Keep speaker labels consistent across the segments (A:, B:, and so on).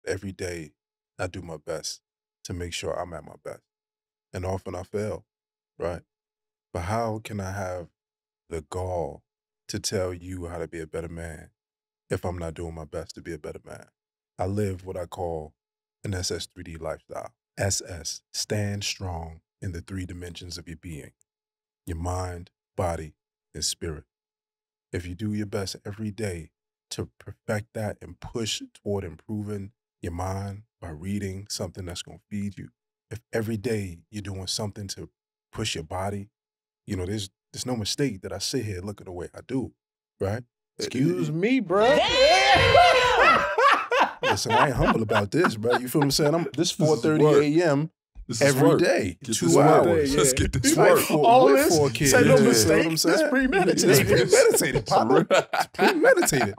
A: every day I do my best to make sure I'm at my best. And often I fail, right? But how can I have the gall to tell you how to be a better man if I'm not doing my best to be a better man? I live what I call an SS3D lifestyle. SS, stand strong in the 3 dimensions of your being, your mind, body, and spirit. If you do your best every day to perfect that and push toward improving your mind by reading something that's going to feed you, if every day you're doing something to push your body, you know, there's no mistake that I sit here looking the way I do, right?
B: Excuse me, bro.
A: Listen, I ain't humble about this, bro. You feel what I'm saying? This 4:30 a.m. every day, 2 hours.
B: Let's get this
A: Like
B: work.
A: all this, for a kid.
B: Say no
A: You know
B: mistake.
A: what I'm saying?
B: That's premeditated.
A: It's premeditated, partner. It's premeditated.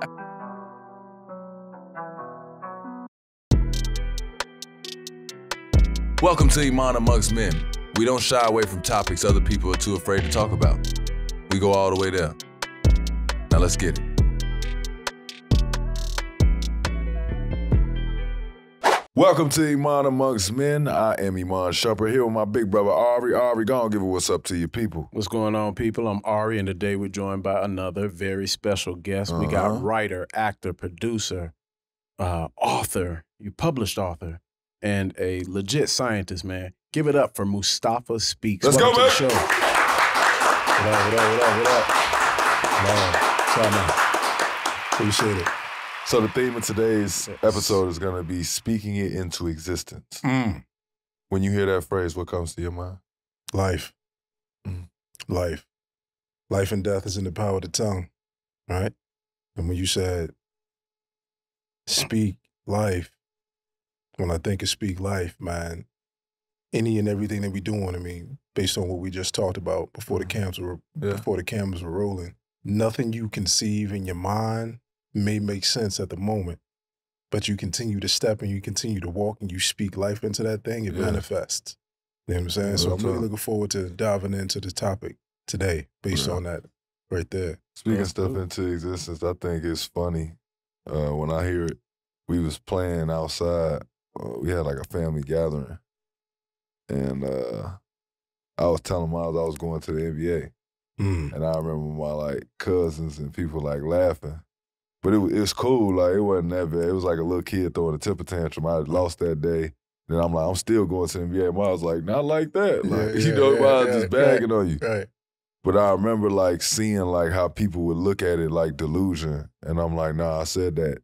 C: Welcome to Iman Amongst Men. We don't shy away from topics other people are too afraid to talk about. We go all the way there. Now let's get it. Welcome to Iman Amongst Men. I am Iman Shumper here with my big brother Ahrii. Ahrii, go on, give it what's up to your people.
B: What's going on, people? I'm Ahrii, and today we're joined by another very special guest. We got writer, actor, producer, author, you published author, and a legit scientist, man. Give it up for Mustafa Speaks.
C: Let's
B: Welcome
C: go, man.
B: to the show. What up?
A: Man, what's up, man? Appreciate it.
C: So the theme of today's episode is going to be speaking it into existence. When you hear that phrase, what comes to your mind?
A: Life. Life. Life and death is in the power of the tongue, right? And when you said, speak life, when I think of speak life, man, any and everything that we're doing, I mean, based on what we just talked about before the cameras were rolling, nothing you conceive in your mind may make sense at the moment, but you continue to step and you continue to walk and you speak life into that thing, it manifests. You know what I'm saying? So I'm really looking forward to diving into the topic today based on that right there.
C: Speaking stuff into existence, I think it's funny. When I hear it, we was playing outside. We had like a family gathering. And I was telling Miles I was going to the NBA. And I remember my like cousins and people like laughing. But it was cool. Like, it wasn't that bad. It was like a little kid throwing a temper tantrum. I lost that day. Then I'm like, I'm still going to the NBA. Miles like, not like that. Like, Miles just bagging on you.
A: Right.
C: But I remember like seeing like how people would look at it like delusion. And I'm like, nah, I said that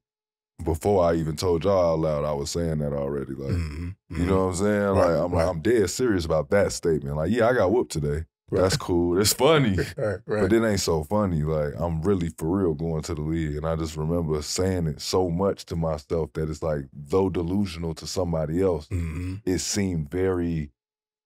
C: before I even told y'all out loud. I was saying that already. Like, you know what I'm saying?
A: Right,
C: Like, I'm dead serious about that statement. Like, yeah, I got whooped today. That's cool. It's funny. But it ain't so funny. Like, I'm really for real going to the league. And I just remember saying it so much to myself that it's like, though delusional to somebody else, it seemed very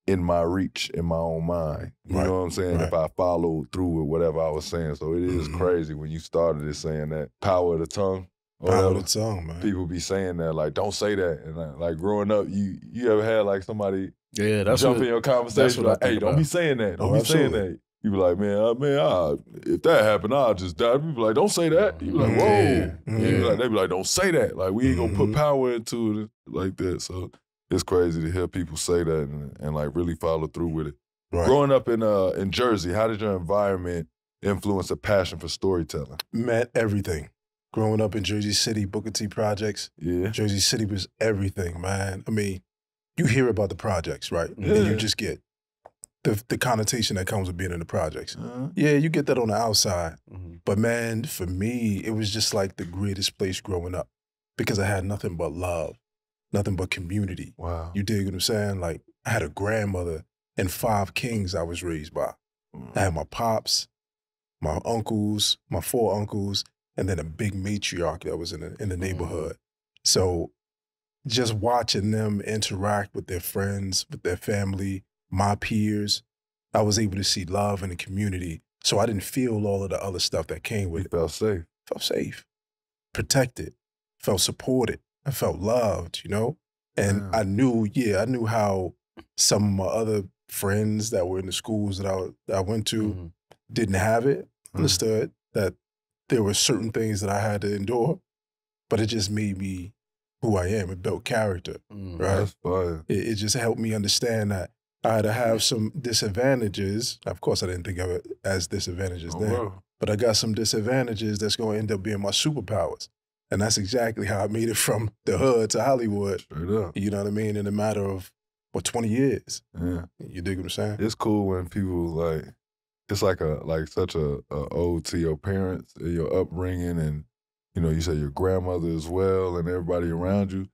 C: in my reach, in my own mind. You know what I'm saying? If I followed through with whatever I was saying. So it is crazy when you started it saying that power of the tongue.
A: Power of the tongue, man.
C: People be saying that, like, don't say that. And like growing up, you ever had like somebody
B: that's
C: jump in your conversation like, hey, don't be saying that. Don't be saying that. You be like, if that happened, I'll just die. People be like, don't say that. You be like, whoa. They be like, don't say that. Like, we ain't gonna put power into it like that. So it's crazy to hear people say that and like really follow through with it.
A: Right.
C: Growing up in Jersey, how did your environment influence a passion for storytelling?
A: Met everything. Growing up in Jersey City, Booker T projects, Jersey City was everything, man. I mean, you hear about the projects, right? And you just get the connotation that comes with being in the projects. Yeah, you get that on the outside. But man, for me, it was just like the greatest place growing up because I had nothing but love, nothing but community.
C: Wow.
A: You dig what I'm saying? Like, I had a grandmother and 5 kings I was raised by. I had my pops, my uncles, my 4 uncles, and then a big matriarch that was in the neighborhood. So just watching them interact with their friends, with their family, my peers, I was able to see love in the community. So I didn't feel all of the other stuff that came with it.
C: You felt safe.
A: Felt safe, protected, felt supported. I felt loved, you know? And I knew how some of my other friends that were in the schools that I went to didn't have it, understood that there were certain things that I had to endure, but it just made me who I am. It built character, right?
C: That's fine.
A: It just helped me understand that I had to have some disadvantages. Of course, I didn't think of it as disadvantages then,
C: Bro.
A: but I got some disadvantages that's going to end up being my superpowers. And that's exactly how I made it from the hood to Hollywood.
C: Straight up.
A: You know what I mean? In a matter of, 20 years.
C: Yeah.
A: You dig what I'm saying?
C: It's cool when people like, it's like such a ode to your parents and your upbringing, and you know, you say your grandmother as well and everybody around you,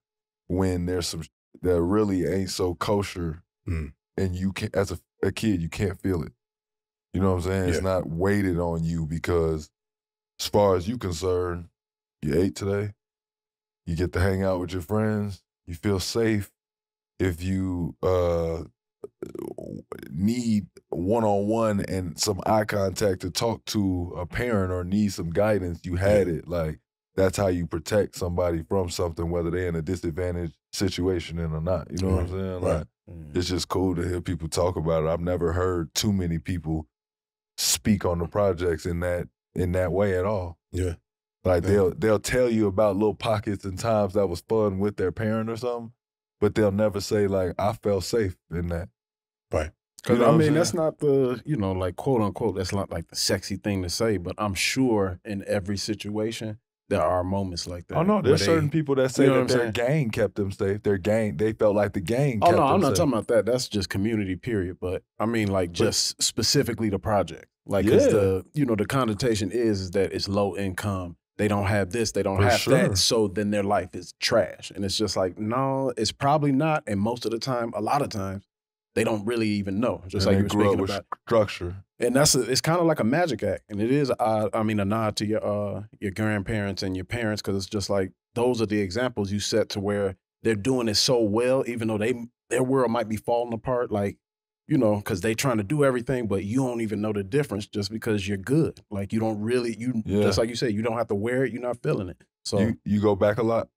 C: when there's some that really ain't so kosher, and you can, as a kid, you can't feel it. You know what I'm saying?
A: Yeah.
C: It's not weighted on you because as far as you concerned, you ate today, you get to hang out with your friends, you feel safe. If you need one-on-one and some eye contact to talk to a parent or need some guidance, you had it. Like, that's how you protect somebody from something, whether they're in a disadvantaged situation or not. You know what I'm saying? Like, it's just cool to hear people talk about it. I've never heard too many people speak on the projects in that way at all.
A: Yeah.
C: Like, they'll tell you about little pockets and times that was fun with their parent or something, but they'll never say, like, I felt safe in that.
A: Right.
B: Because, I mean, that's not the, like, quote unquote, that's not like the sexy thing to say, but I'm sure in every situation, there are moments like that.
C: Oh, no, there's certain people that say that their gang kept them safe. Their gang, they felt like the gang kept them safe.
B: I'm not talking about that. That's just community, period. But, I mean, like, just specifically the project. Like, because the connotation is that it's low income. They don't have this, they don't have that, so then their life is trash. And it's just like, no, it's probably not. And most of the time, a lot of times, they don't really even know. Just like you were speaking about
C: structure.
B: And it's kind of like a magic act. And it is, a nod to your grandparents and your parents, because it's just like, those are the examples you set to where they're doing it so well, even though their world might be falling apart. Like, because they trying to do everything, but you don't even know the difference just because you're good. Like, you don't really, just like you said, you don't have to wear it, you're not feeling it. So
C: you go back a lot?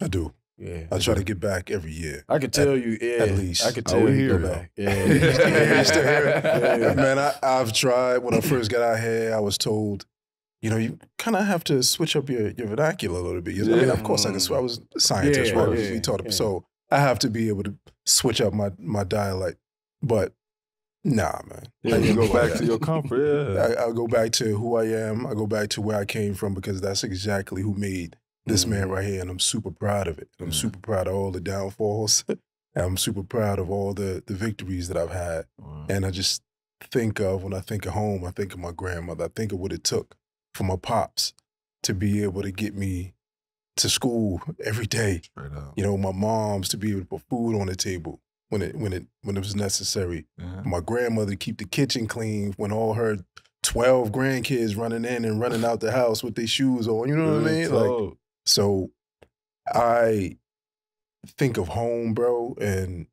A: I do.
B: Yeah.
A: I try to get back every year.
B: I could tell you,
A: at least.
B: I could tell you go back.
A: Yeah. You still hear it? Man, I've tried. When I first got out here, I was told, you kind of have to switch up your vernacular a little bit. I mean, of course, I was a scientist, right? We taught them. So I have to be able to switch up my dialect. But nah, man.
C: Yeah, you go back to your comfort. Yeah.
A: I go back to who I am. I go back to where I came from, because that's exactly who made this man right here, and I'm super proud of it. I'm super proud of all the downfalls. And I'm super proud of all the victories that I've had. And I just think of, when I think of home, I think of my grandmother. I think of what it took for my pops to be able to get me to school every day. My moms to be able to put food on the table when it was necessary. My grandmother to keep the kitchen clean when all her 12 grandkids running in and running out the house with their shoes on. You know what I mean? Like, so I think of home, bro, and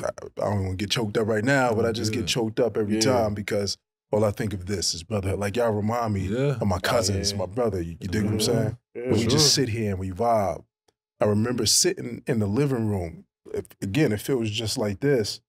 A: I don't want to get choked up right now, but I just get choked up every time, because all I think of this is brother. Like, y'all remind me of my cousins, my brother. You dig what I'm saying? When we just sit here and we vibe. I remember sitting in the living room. Again, it feels just like this,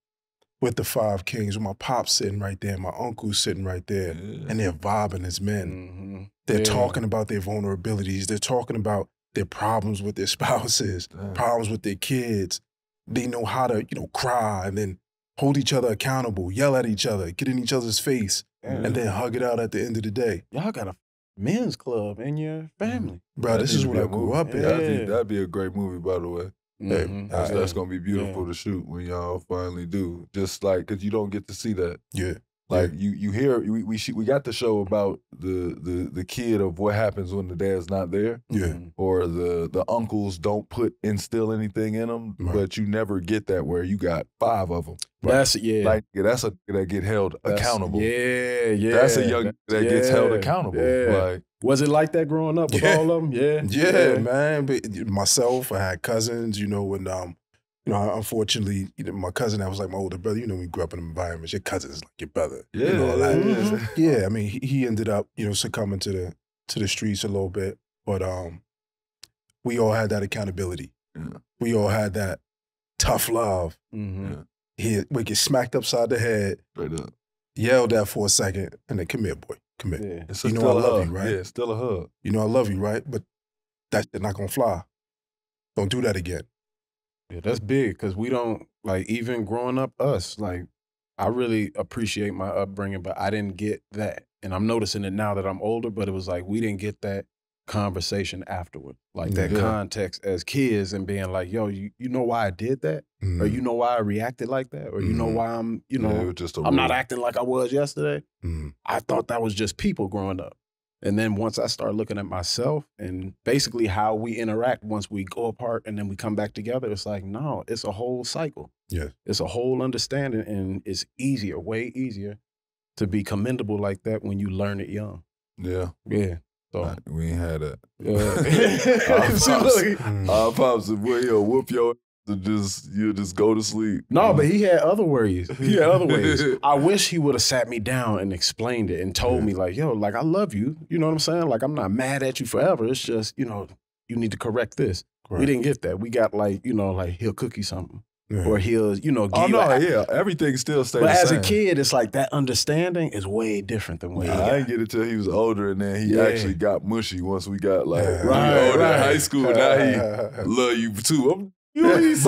A: with the 5 kings, with my pops sitting right there, my uncles sitting right there, and they're vibing as men. They're talking about their vulnerabilities. They're talking about their problems with their spouses, problems with their kids. They know how to, cry and then hold each other accountable, yell at each other, get in each other's face, and then hug it out at the end of the day.
B: Y'all got a men's club in your family.
A: Bro, this is what I grew up in.
C: That'd be a great movie, by the way. That's going to be beautiful to shoot when y'all finally do. Just like, because you don't get to see that.
A: Yeah.
C: Like, you hear, we got the show about the kid of what happens when the dad's not there.
A: Yeah.
C: Or the uncles don't instill anything in them, but you never get that where you got 5 of them.
B: That's
C: Like, that's a that get held accountable.
B: Yeah.
C: That's a young that gets held accountable. Like,
B: was it like that growing up with all of them?
A: Yeah, man. But myself, I had cousins, when unfortunately, my cousin that was like my older brother, we grew up in environments. Your cousin's like your brother. Yeah, I mean, he ended up, succumbing to the streets a little bit. But we all had that accountability. We all had that tough love. We get smacked upside the head, yelled at for a second, and then, come here, boy, come here.
C: It's
A: I love you, right?
C: Yeah, it's still a hug.
A: I love you, right? But that shit not gonna fly. Don't do that again.
B: Yeah, that's big because we don't, like, even growing up, like, I really appreciate my upbringing, but I didn't get that. And I'm noticing it now that I'm older, but it was like we didn't get that conversation afterward. Like that context as kids and being like, yo, you know why I did that? Or you know why I reacted like that? Or you know why I'm, you know, I'm not acting like I was yesterday? I thought that was just people growing up. And then once I start looking at myself and basically how we interact once we go apart and then we come back together, it's like, no, it's a whole cycle.
A: Yeah.
B: It's a whole understanding, and it's easier, way easier to be commendable like that when you learn it young.
C: Yeah.
B: Yeah. So
C: we ain't had that.
B: Our
C: pops said, well, yo, whoop your you just go to sleep.
B: No, but he had other ways. He had other ways. I wish he would have sat me down and explained it and told me like, yo, like I love you. You know what I'm saying? Like I'm not mad at you forever. It's just, you know, you need to correct this. Right. We didn't get that. We got like, you know, like he'll cook you something. Or he'll, you know, give
C: everything still stays
B: the same. But as
C: a
B: kid, it's like that understanding is way different than what
C: I didn't get it till he was older, and then he actually got mushy once we got like older in high school. Now he love you too.
B: But it's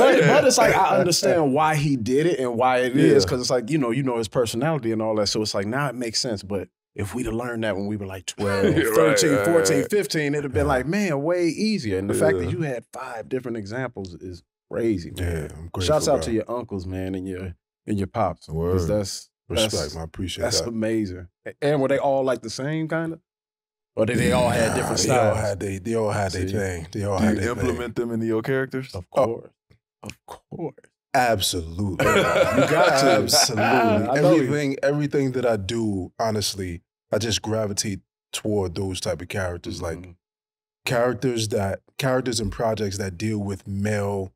B: like I understand why he did it and why it is, because it's like, you know his personality and all that. So it's like now it makes sense. But if we'd have learned that when we were like 12, 13, 14, 15, it'd have been like, man, way easier. And the fact that you had 5 different examples is crazy, man.
A: Yeah, I'm grateful.
B: Shouts out to your uncles, man, and your pops. Because that's
A: respect. I appreciate that.
B: That's amazing. And were they all like the same kind of? Or did they all have different styles?
A: They all had their thing. They all had their thing.
C: Do you implement them into your characters?
B: Of course. Of course.
A: Absolutely. You got to. Absolutely. Everything that I do, honestly, I just gravitate toward those type of characters. Like characters and projects that deal with male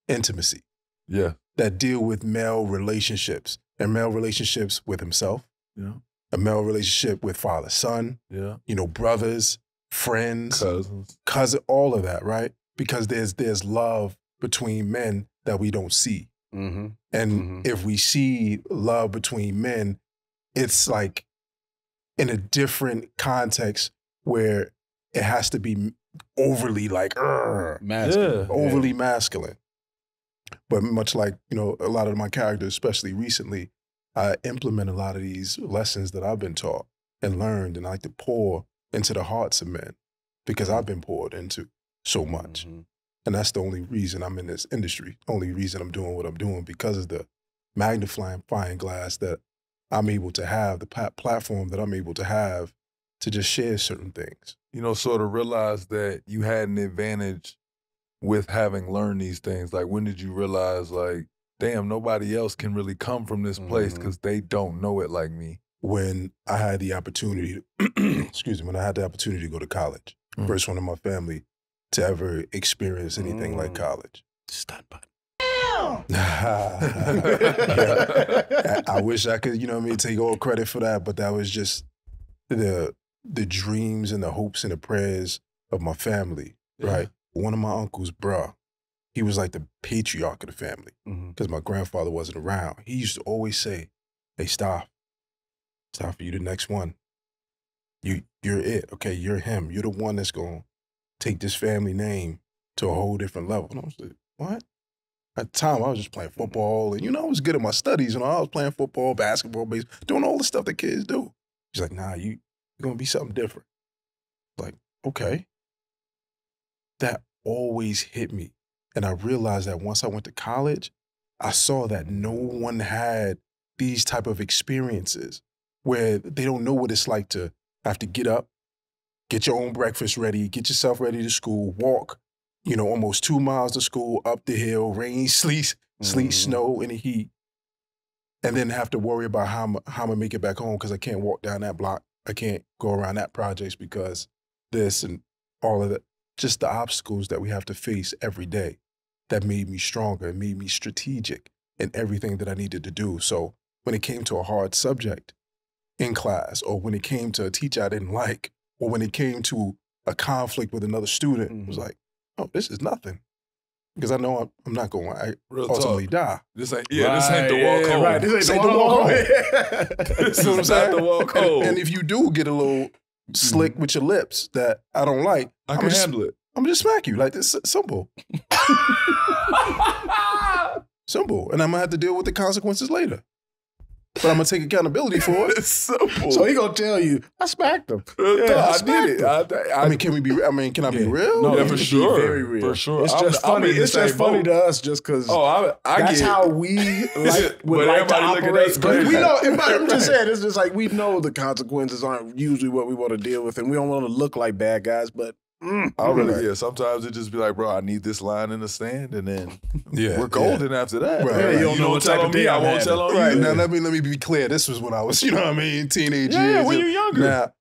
A: intimacy.
C: Yeah.
A: That deal with male relationships and male relationships with himself.
C: Yeah.
A: A male relationship with father, son.
C: Yeah.
A: You know, brothers, friends,
C: cousin,
A: all of that, right? Because there's love between men that we don't see. And if we see love between men, it's like in a different context where it has to be overly like masculine, overly masculine. But much like, you know, a lot of my characters, especially recently, I implement a lot of these lessons that I've been taught and learned, and I like to pour into the hearts of men because I've been poured into so much. And that's the only reason I'm in this industry, only reason I'm doing what I'm doing, because of the magnifying glass that I'm able to have, the platform that I'm able to have to just share certain things.
C: You know, sort of realize that you had an advantage with having learned these things. Like, when did you realize, like, damn, nobody else can really come from this place because they don't know it like me?
A: When I had the opportunity, when I had the opportunity to go to college, first one in my family to ever experience anything like college.
B: Stunt button.
A: I wish I could, you know what I mean, take all credit for that, but that was just the dreams and the hopes and the prayers of my family, right? One of my uncles, bruh, he was like the patriarch of the family because my grandfather wasn't around. He used to always say, hey, stop, you the next one. You're it, okay? You're him. You're the one that's going to take this family name to a whole different level. And I was like, what? At the time, I was just playing football. And, you know, I was good at my studies. You know, I was playing football, basketball, baseball, doing all the stuff that kids do. He's like, nah, you're going to be something different. Like, okay. That always hit me. And I realized that once I went to college, I saw that no one had these type of experiences where they don't know what it's like to have to get up, get your own breakfast ready, get yourself ready to school, walk, you know, almost 2 miles to school, up the hill, rain, sleet, snow, and the heat, and then have to worry about how I'm gonna make it back home because I can't walk down that block. I can't go around that projects because this and all of that. Just the obstacles that we have to face every day that made me stronger, and made me strategic in everything that I needed to do. So when it came to a hard subject in class, or when it came to a teacher I didn't like, or when it came to a conflict with another student, it was like, oh, this is nothing. Because I know I'm not going to ultimately die.
C: This ain't, this ain't the walk home.
A: Right, this ain't the walk home.
C: This is not the walk home.
A: And if you do get a little slick with your lips that I don't like,
C: I can handle it.
A: I'm gonna just smack you. Like, this simple. Simple. And I'm gonna have to deal with the consequences later. But I'm gonna take accountability for it.
C: It's simple.
B: So he gonna tell you, I smacked him.
C: I did it.
A: I mean, can we be? I mean, can I be real?
B: No,
C: yeah,
B: you
C: for
B: can
C: sure.
B: be very real.
C: For sure.
B: It's just funny. It's just funny to us, just because.
C: Oh,
B: that's
C: get
B: how we would like to
C: everybody look at
B: operate.
C: us
B: But
C: crazy.
B: we know. I'm just saying, it's just like we know the consequences aren't usually what we want to deal with, and we don't want to look like bad guys. But
C: I really, yeah. Sometimes it just be like, bro, I need this line in the stand, and then we're golden after that.
A: Right,
C: Yeah,
A: right.
C: you don't know what type of day I won't tell on
A: Right
C: you.
A: now, let me be clear. This was when I was, you know what I mean, teenage years.
C: Yeah, when you're younger.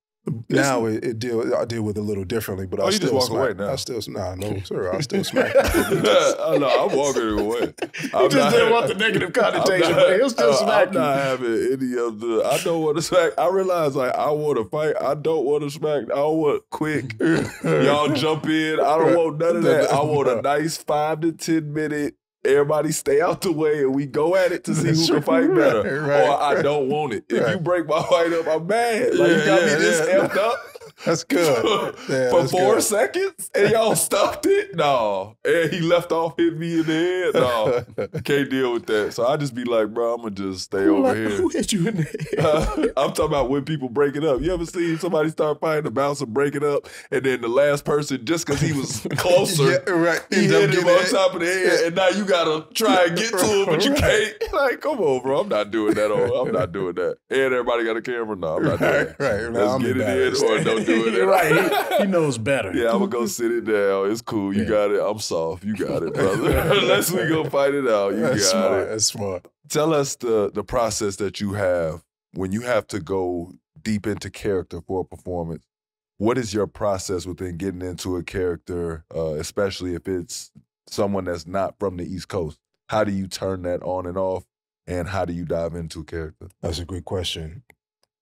A: Now I deal with it a little differently, but I
C: you
A: still
C: just walk
A: smack.
C: away now.
A: I still no, sir. I still smack.
C: Oh, no, I'm walking away.
B: he just didn't want the negative connotation, but he'll still smack
C: I'm
B: you.
C: not having any of the. I don't want to smack. I realize like I want to fight. I don't want to smack. I want quick. Y'all jump in. I don't want none of that. I want a nice 5 to 10 minute. Everybody stay out the way and we go at it to see who can fight better. Or I don't want it. If you break my fight up, I'm mad. Like you got me this effed up.
A: That's good.
C: For 4 seconds and y'all stopped it? No. And he left off hitting me in the head? No. Can't deal with that. So I just be like, bro, I'm going to just stay over here.
B: Who hit you in the head?
C: I'm talking about when people break it up. You ever seen somebody start fighting, the bouncer break it up, and then the last person, just because he was closer, he hit him on top of the head, and now you got to try and get to him, but you can't. Like, come on, bro. I'm not doing that. I'm not doing that. And everybody got a camera? No, I'm not doing that. Let's get it in or don't do it.
B: Right. He knows better.
C: Yeah, I'm going to go sit it down. It's cool. You got it. I'm soft. You got it, brother. Unless we go fight it out. You got it.
A: That's smart.
C: Tell us the process that you have when you have to go deep into character for a performance. What is your process within getting into a character, especially if it's someone that's not from the East Coast? How do you turn that on and off, and how do you dive into a character?
A: That's a great question.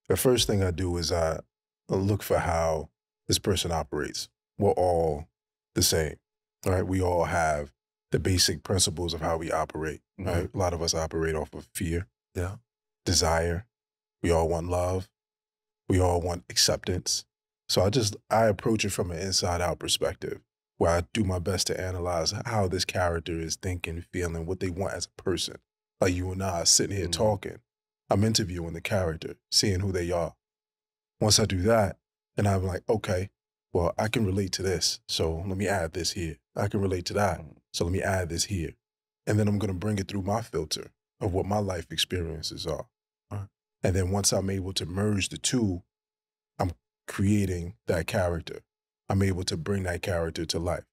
A: The first thing I do is I look for how this person operates. We're all the same, right? We all have the basic principles of how we operate, right? A lot of us operate off of fear, desire. We all want love. We all want acceptance. So I approach it from an inside-out perspective, where I do my best to analyze how this character is thinking, feeling, what they want as a person. Like you and I are sitting here talking. I'm interviewing the character, seeing who they are. Once I do that, then I'm like, okay, well, I can relate to this, so let me add this here. I can relate to that, so let me add this here. And then I'm going to bring it through my filter of what my life experiences are. And then once I'm able to merge the two, I'm creating that character. I'm able to bring that character to life.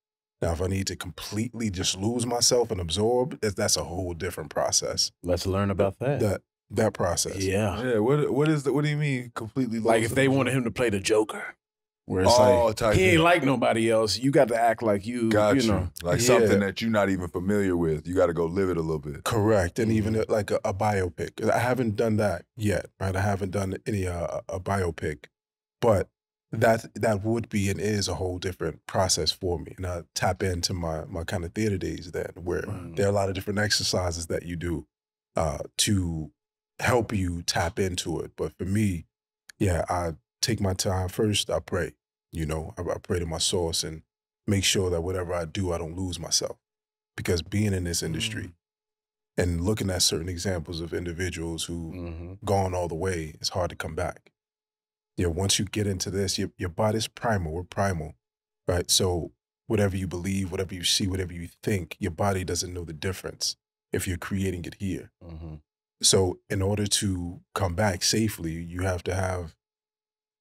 A: Now, if I need to completely just lose myself and absorb, that's a whole different process.
B: Let's learn about that.
A: That process.
B: Yeah.
C: Yeah. What do you mean completely?
B: Like if they wanted him to play the Joker, where it's like he ain't like nobody else, you got to act like you.
C: Got
B: you know,
C: like something that you're not even familiar with. You got to go live it a little bit.
A: Correct, and even like a biopic. I haven't done that yet, right? I haven't done any a biopic, but that would be and is a whole different process for me. And I tap into my kind of theater days then, where there are a lot of different exercises that you do to help you tap into it. But for me, yeah, I take my time first. I pray, I pray to my source and make sure that whatever I do, I don't lose myself. Because being in this industry and looking at certain examples of individuals who gone all the way, it's hard to come back. Once you get into this, your body's primal. We're primal, right? So whatever you believe, whatever you see, whatever you think, your body doesn't know the difference if you're creating it here. So in order to come back safely, you have to have,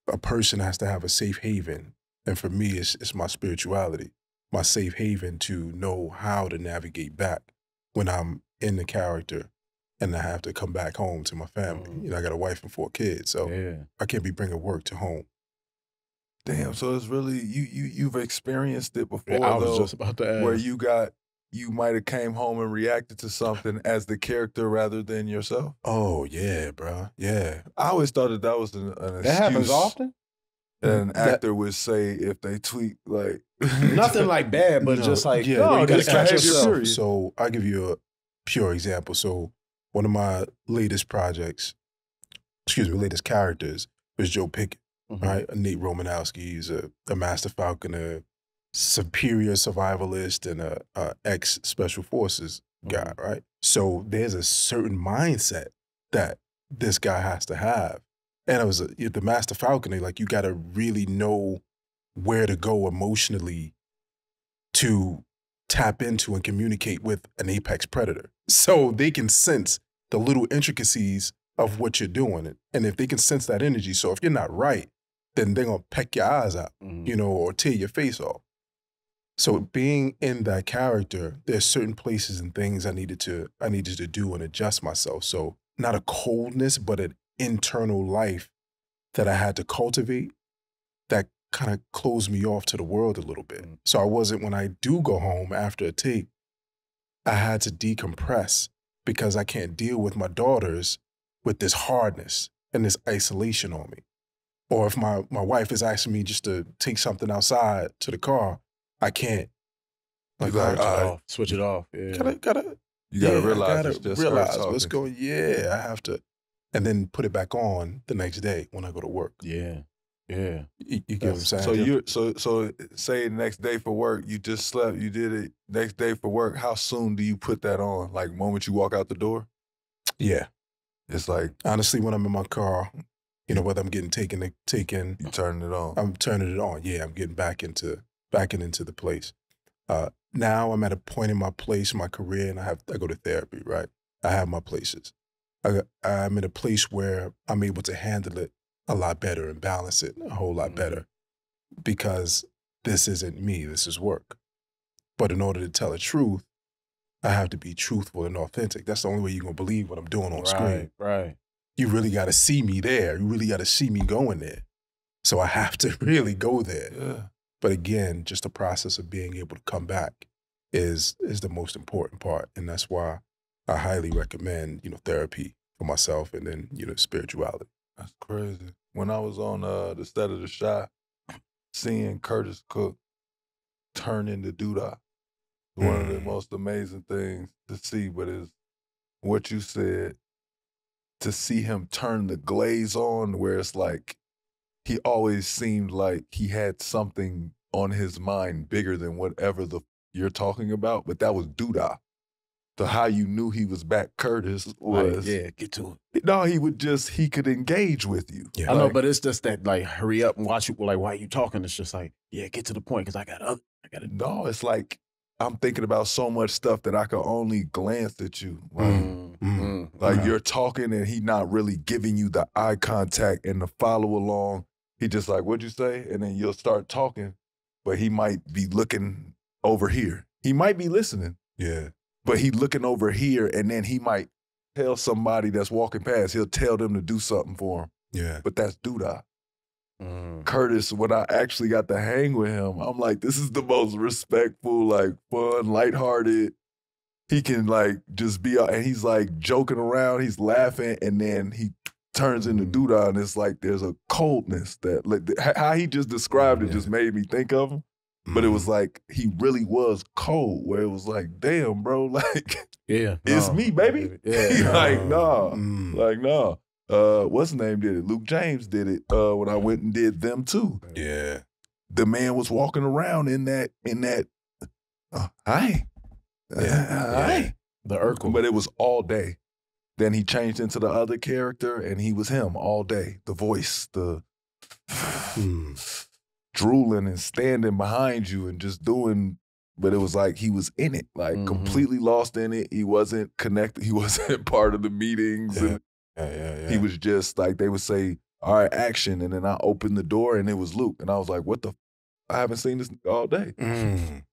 A: a person has to have a safe haven. And for me, it's my spirituality, my safe haven to know how to navigate back when I'm in the character and I have to come back home to my family. I got a wife and 4 kids, so I can't be bringing work to home.
C: Damn, so it's really, you've experienced it before,
B: I was just about to ask.
C: Where you might have came home and reacted to something as the character rather than yourself?
A: Oh, yeah, bro. Yeah.
C: I always thought that was an excuse.
B: That happens often?
C: An actor would say if they tweet, like...
B: Nothing like bad, but just like,
A: you
B: gotta catch yourself.
A: So I'll give you a pure example. So one of my latest latest characters was Joe Pickett, right? Nate Romanowski. He's a master falconer, superior survivalist and a ex-special forces guy, right? So there's a certain mindset that this guy has to have. And it was the Master Falconer, like you got to really know where to go emotionally to tap into and communicate with an apex predator. So they can sense the little intricacies of what you're doing. And if they can sense that energy, so if you're not right, then they're going to peck your eyes out, you know, or tear your face off. So being in that character, there's certain places and things I needed to do and adjust myself. So not a coldness, but an internal life that I had to cultivate that kind of closed me off to the world a little bit. So I wasn't, when I do go home after a tape, I had to decompress because I can't deal with my daughters with this hardness and this isolation on me. Or if my wife is asking me just to take something outside to the car, I can't. Like,
B: switch it off. Yeah.
C: You gotta realize
A: what's going. Yeah, I have to, and then put it back on the next day when I go to work.
B: Yeah.
A: You get what I'm saying?
C: So say next day for work, you just slept, you did it next day for work. How soon do you put that on? Like moment you walk out the door?
A: Yeah.
C: It's like,
A: honestly, when I'm in my car, you know, whether I'm getting taken,
C: you turning it on.
A: I'm turning it on. Yeah, I'm getting back into the place. Now I'm at a point in my place, my career, and I go to therapy, right? I have my places. I'm in a place where I'm able to handle it a lot better and balance it a whole lot better because this isn't me, this is work. But in order to tell the truth, I have to be truthful and authentic. That's the only way you're going to believe what I'm doing on screen.
B: Right.
A: You really got to see me there. You really got to see me going there. So I have to really go there.
C: Yeah.
A: But again, just the process of being able to come back is the most important part. And that's why I highly recommend, you know, therapy for myself and then, you know, spirituality.
C: That's crazy. When I was on the set of The Shot, seeing Curtis Cook turn into Doodah, one of the most amazing things to see, but is what you said, to see him turn the glaze on where it's like, he always seemed like he had something on his mind bigger than whatever you're talking about, but that was Doodah. So how you knew he was back Curtis was,
B: get to it.
C: No, he could engage with you.
B: Yeah. I know, but it's just that, like, hurry up and watch it. Like, why are you talking? It's just like, yeah, get to the point because I got to.
C: No, it's like, I'm thinking about so much stuff that I could only glance at you. Like, you're talking and he not really giving you the eye contact and the follow along. He just like, what'd you say? And then you'll start talking, but he might be looking over here. He might be listening.
A: Yeah.
C: But he looking over here, and then he might tell somebody that's walking past, he'll tell them to do something for him.
A: Yeah.
C: But that's Doodah. Curtis, when I actually got to hang with him, I'm like, this is the most respectful, like, fun, lighthearted. He can, like, just be out, and he's, like, joking around, he's laughing, and then he turns into Doodah, and it's like there's a coldness that, like, how he just described it just made me think of him. But it was like, he really was cold, where it was like, damn, bro, like, it's me, baby.
B: Yeah.
C: Like, nah. Like, nah. What's his name did it? Luke James did it when I went and did Them Too.
A: Yeah.
C: The man was walking around in that, hi.
B: The Urkel.
C: But it was all day. Then he changed into the other character, and he was him all day. The voice, the drooling and standing behind you and just doing, but it was like he was in it, like completely lost in it. He wasn't connected. He wasn't part of the meetings. He was just like, they would say, all right, action. And then I opened the door and it was Luke. And I was like, what the I haven't seen this all day.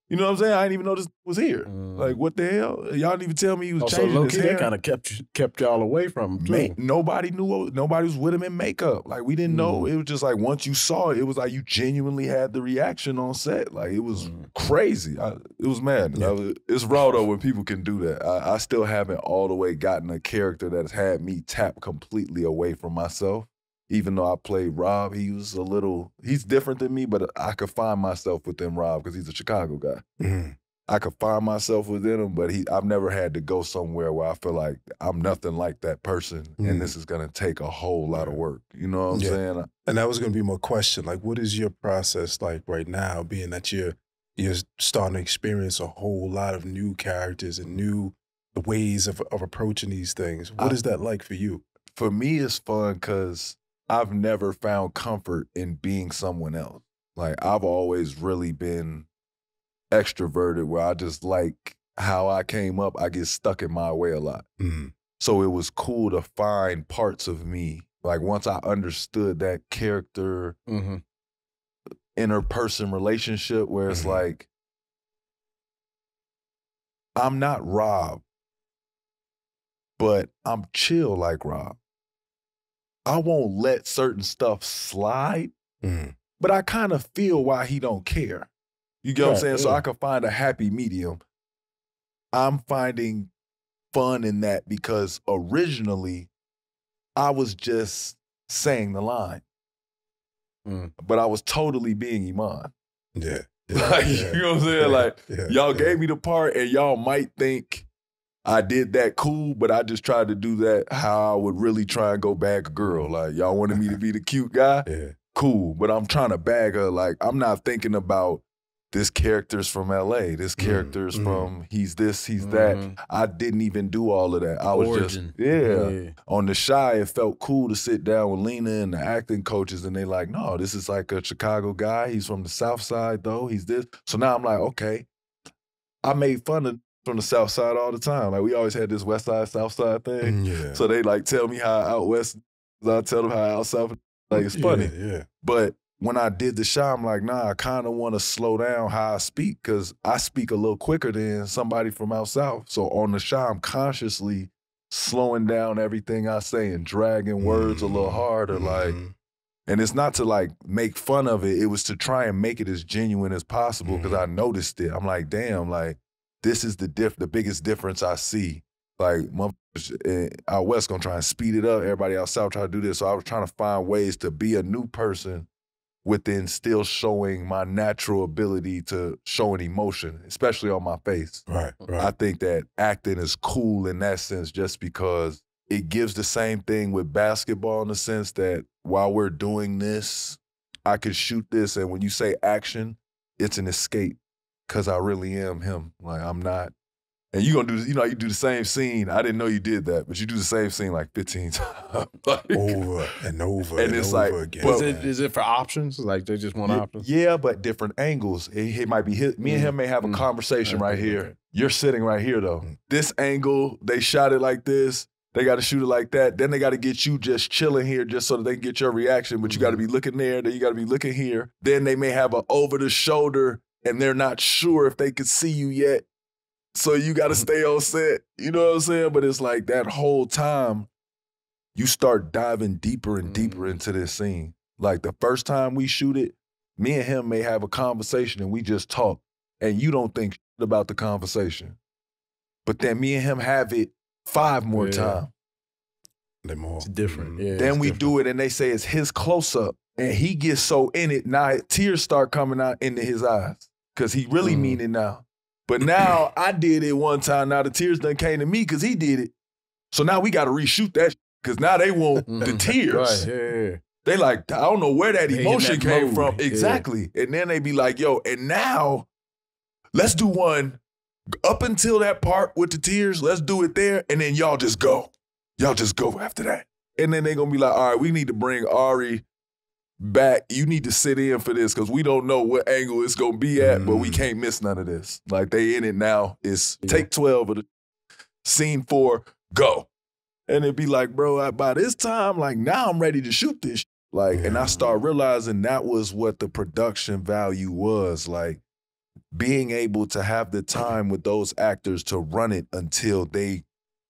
C: You know what I'm saying? I didn't even know this was here. Like, what the hell? Y'all didn't even tell me he was changing his hair.
B: That kind of kept y'all away from him, too.
C: Nobody knew. Nobody was with him in makeup. Like, we didn't know. It was just like, once you saw it, it was like you genuinely had the reaction on set. Like, it was crazy. It was mad. Yeah. It's raw, though, when people can do that. I still haven't all the way gotten a character that's had me tap completely away from myself. Even though I played Rob, he's different than me, but I could find myself within Rob because he's a Chicago guy. I could find myself within him, but I've never had to go somewhere where I feel like I'm nothing like that person, and this is going to take a whole lot of work. You know what I'm saying?
A: And that was going to be my question. Like, what is your process like right now, being that you're you're starting to experience a whole lot of new characters and new ways of approaching these things. What is that like for you?
C: For me, it's fun because I've never found comfort in being someone else. Like, I've always really been extroverted where I just like how I came up. I get stuck in my way a lot. So it was cool to find parts of me. Like, once I understood that character, interperson relationship where it's like, I'm not Rob, but I'm chill like Rob. I won't let certain stuff slide, but I kind of feel why he don't care. You get what I'm saying? So I can find a happy medium. I'm finding fun in that because originally I was just saying the line, but I was totally being Iman.
A: Yeah.
C: Like, you know what I'm saying? Like, y'all gave me the part and y'all might think I did that cool, but I just tried to do that how I would really try and go bag a girl. Like, y'all wanted me to be the cute guy? Cool, but I'm trying to bag her. Like, I'm not thinking about this character's from LA, this character's from he's this, he's that. I didn't even do all of that. I was
B: Origin.
C: just, on The Shy, it felt cool to sit down with Lena and the acting coaches and they like, no, this is like a Chicago guy. He's from the South Side though, he's this. So now I'm like, okay. I made fun of from the South Side all the time. Like, we always had this West Side, South Side thing. So they like tell me how out West, I tell them how out South, like it's funny. But when I did The Shy, I'm like, nah, I kind of want to slow down how I speak because I speak a little quicker than somebody from out South. So on The Shy, I'm consciously slowing down everything I say and dragging words a little harder. Like, and it's not to like make fun of it. It was to try and make it as genuine as possible because I noticed it. I'm like, damn, like this is the biggest difference I see. Like, out West gonna try and speed it up. Everybody out South try to do this. So I was trying to find ways to be a new person within still showing my natural ability to show an emotion, especially on my face. I think that acting is cool in that sense just because it gives the same thing with basketball in the sense that while we're doing this, I could shoot this, and when you say action, it's an escape because I really am him. Like, I'm not. And you gonna do, you know, you do the same scene. I didn't know you did that, but you do the same scene like 15 times. Like,
A: over and over and
C: it's
A: over
C: like,
A: again.
C: But,
B: is it for options? Like, they just want options?
C: Yeah, but different angles. It might be me and him may have a conversation right here. You're sitting right here though. This angle, they shot it like this. They got to shoot it like that. Then they got to get you just chilling here just so that they can get your reaction. But you got to be looking there. Then you got to be looking here. Then they may have an over the shoulder and they're not sure if they could see you yet. So you got to stay on set. You know what I'm saying? But it's like that whole time, you start diving deeper and deeper into this scene. Like the first time we shoot it, me and him may have a conversation and we just talk and you don't think about the conversation. But then me and him have it 5 more times.
B: It's different. Yeah,
C: then we do it and they say it's his close-up and he gets so in it, now tears start coming out into his eyes because he really mean it now. But now I did it one time, now the tears done came to me because he did it. So now we got to reshoot that because now they want the tears. They like, I don't know where that emotion came from. Exactly. And then they be like, yo, and now let's do one up until that part with the tears, let's do it there, and then y'all just go. Y'all just go after that. And then they're going to be like, all right, we need to bring Ahrii back. You need to sit in for this because we don't know what angle it's going to be at, but we can't miss none of this. Like, they in it now. It's take 12 of the scene 4, go. And it'd be like, bro, by this time, like, now I'm ready to shoot this. Like, and I start realizing that was what the production value was. Like, being able to have the time with those actors to run it until they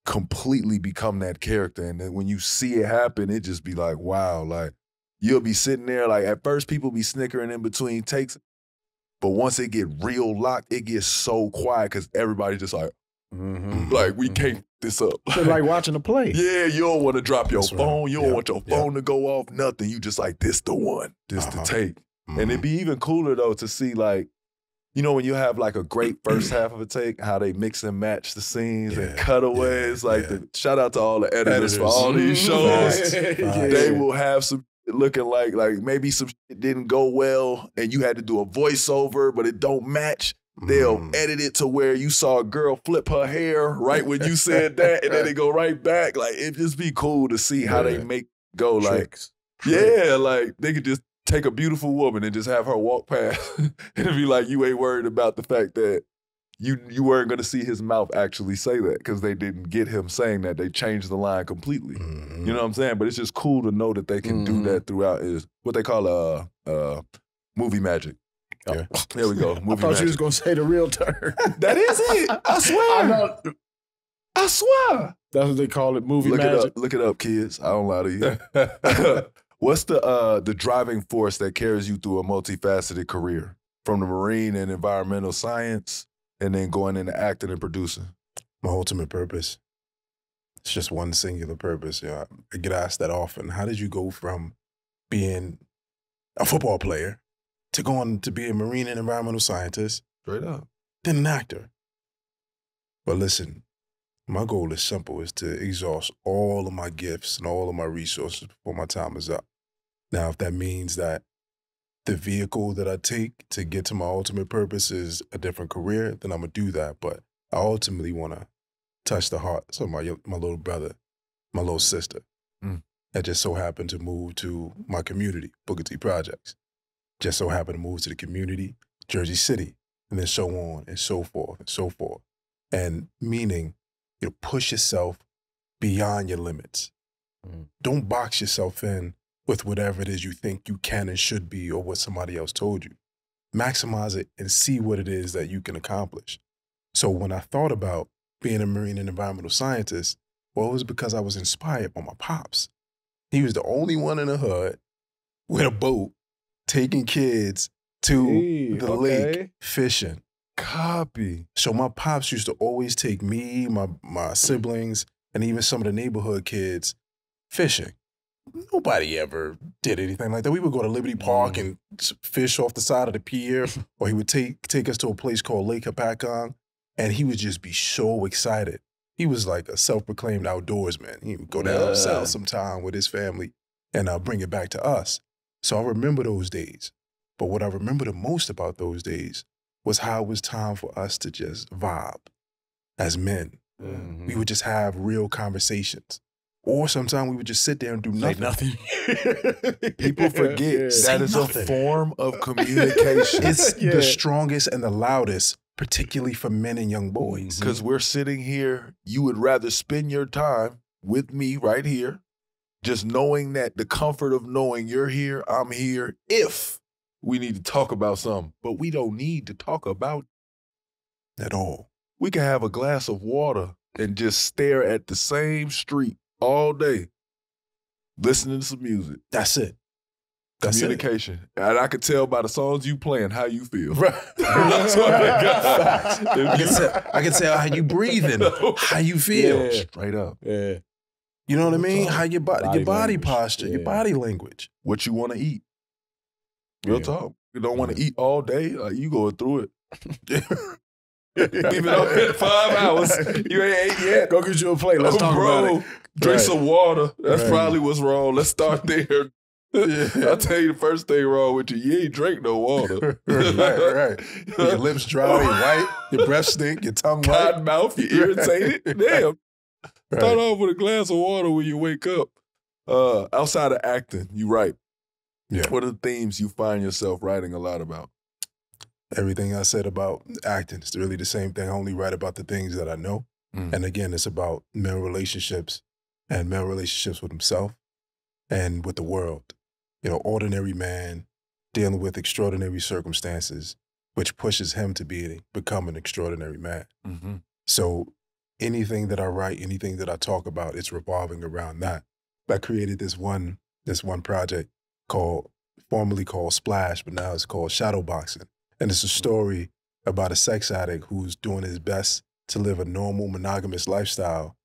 C: completely become that character. And then when you see it happen, it just be like, wow, like you'll be sitting there, like at first people be snickering in between takes, but once it get real locked, it gets so quiet because everybody just like, like we can't this up.
B: It's like watching a play.
C: Yeah, you don't want to drop your phone. You don't want your phone to go off, nothing. You just like, this the one, this the take. And it'd be even cooler though to see like, you know, when you have like a great first half of a take, how they mix and match the scenes and cutaways. Like, shout out to all the editors for all these shows. They will have some looking like maybe some shit didn't go well and you had to do a voiceover, but it don't match. They'll edit it to where you saw a girl flip her hair right when you said that, and then they go right back. Like, it just be cool to see how they make go.
B: Tricks.
C: Like, yeah, like they could just take a beautiful woman and just have her walk past and it'd be like you ain't worried about the fact that you weren't going to see his mouth actually say that because they didn't get him saying that. They changed the line completely. You know what I'm saying? But it's just cool to know that they can do that throughout. Is what they call movie magic.
A: Yeah.
C: There we go. Movie
B: I thought
C: magic.
B: you was going to say the real term.
C: That is it. I swear. I swear.
B: That's what they call it, movie magic.
C: Look it up, kids. I don't lie to you. What's the driving force that carries you through a multifaceted career? From the marine and environmental science and then going into acting and producing?
A: My ultimate purpose. It's just one singular purpose. I get asked that often. How did you go from being a football player to going to be a marine and environmental scientist,
C: Straight up,
A: then an actor? But listen, my goal is simple, is to exhaust all of my gifts and all of my resources before my time is up. Now, if that means that the vehicle that I take to get to my ultimate purpose is a different career, then I'm gonna do that. But I ultimately wanna touch the hearts of my little brother, my little sister, that just so happened to move to my community, Booker T Projects. Just so happened to move to the community, Jersey City, and then so on and so forth and so forth. And meaning, push yourself beyond your limits. Don't box yourself in with whatever it is you think you can and should be or what somebody else told you. Maximize it and see what it is that you can accomplish. So when I thought about being a marine and environmental scientist, well, it was because I was inspired by my pops. He was the only one in the hood with a boat taking kids to the lake fishing.
C: Copy.
A: So my pops used to always take me, my siblings, and even some of the neighborhood kids fishing. Nobody ever did anything like that. We would go to Liberty Park and fish off the side of the pier, or he would take us to a place called Lake Hapakong, and he would just be so excited. He was like a self-proclaimed outdoorsman. He would go down south sometime with his family and bring it back to us. So I remember those days. But what I remember the most about those days was how it was time for us to just vibe as men. We would just have real conversations. Or sometimes we would just sit there and do nothing.
C: People forget that is a form of communication.
A: It's the strongest and the loudest, particularly for men and young boys.
C: Because we're sitting here, you would rather spend your time with me right here, just knowing that the comfort of knowing you're here, I'm here, if we need to talk about something. But we don't need to talk about
A: it at all.
C: We can have a glass of water and just stare at the same street all day, listening to some music.
A: That's it. That's
C: communication. And I could tell by the songs you playing how you feel.
A: Right. I can tell how you breathing, how you feel.
C: Straight up.
B: Yeah.
A: You know what I mean? How your body posture, your body language.
C: What you want to eat. Real talk. You don't want to eat all day. Like, you going through it. Even up at 5 hours, you ain't ate yet.
B: Go get you a plate. Let's talk about it.
C: Drink some water. That's probably what's wrong. Let's start there. I'll tell you the first thing wrong with you. You ain't drink no water.
A: Right. Your lips dry, your white, your breath stink, your tongue white.
C: Cotton mouth, you irritated. Damn. Start off with a glass of water when you wake up. Outside of acting, you write.
A: Yeah.
C: What are the themes you find yourself writing a lot about?
A: Everything I said about acting, it's really the same thing. I only write about the things that I know. And again, it's about male relationships and male relationships with himself and with the world. You know, ordinary man dealing with extraordinary circumstances, which pushes him to become an extraordinary man. So anything that I write, anything that I talk about, it's revolving around that. I created this one project formerly called Splash, but now it's called Shadowboxing. And it's a story about a sex addict who's doing his best to live a normal monogamous lifestyle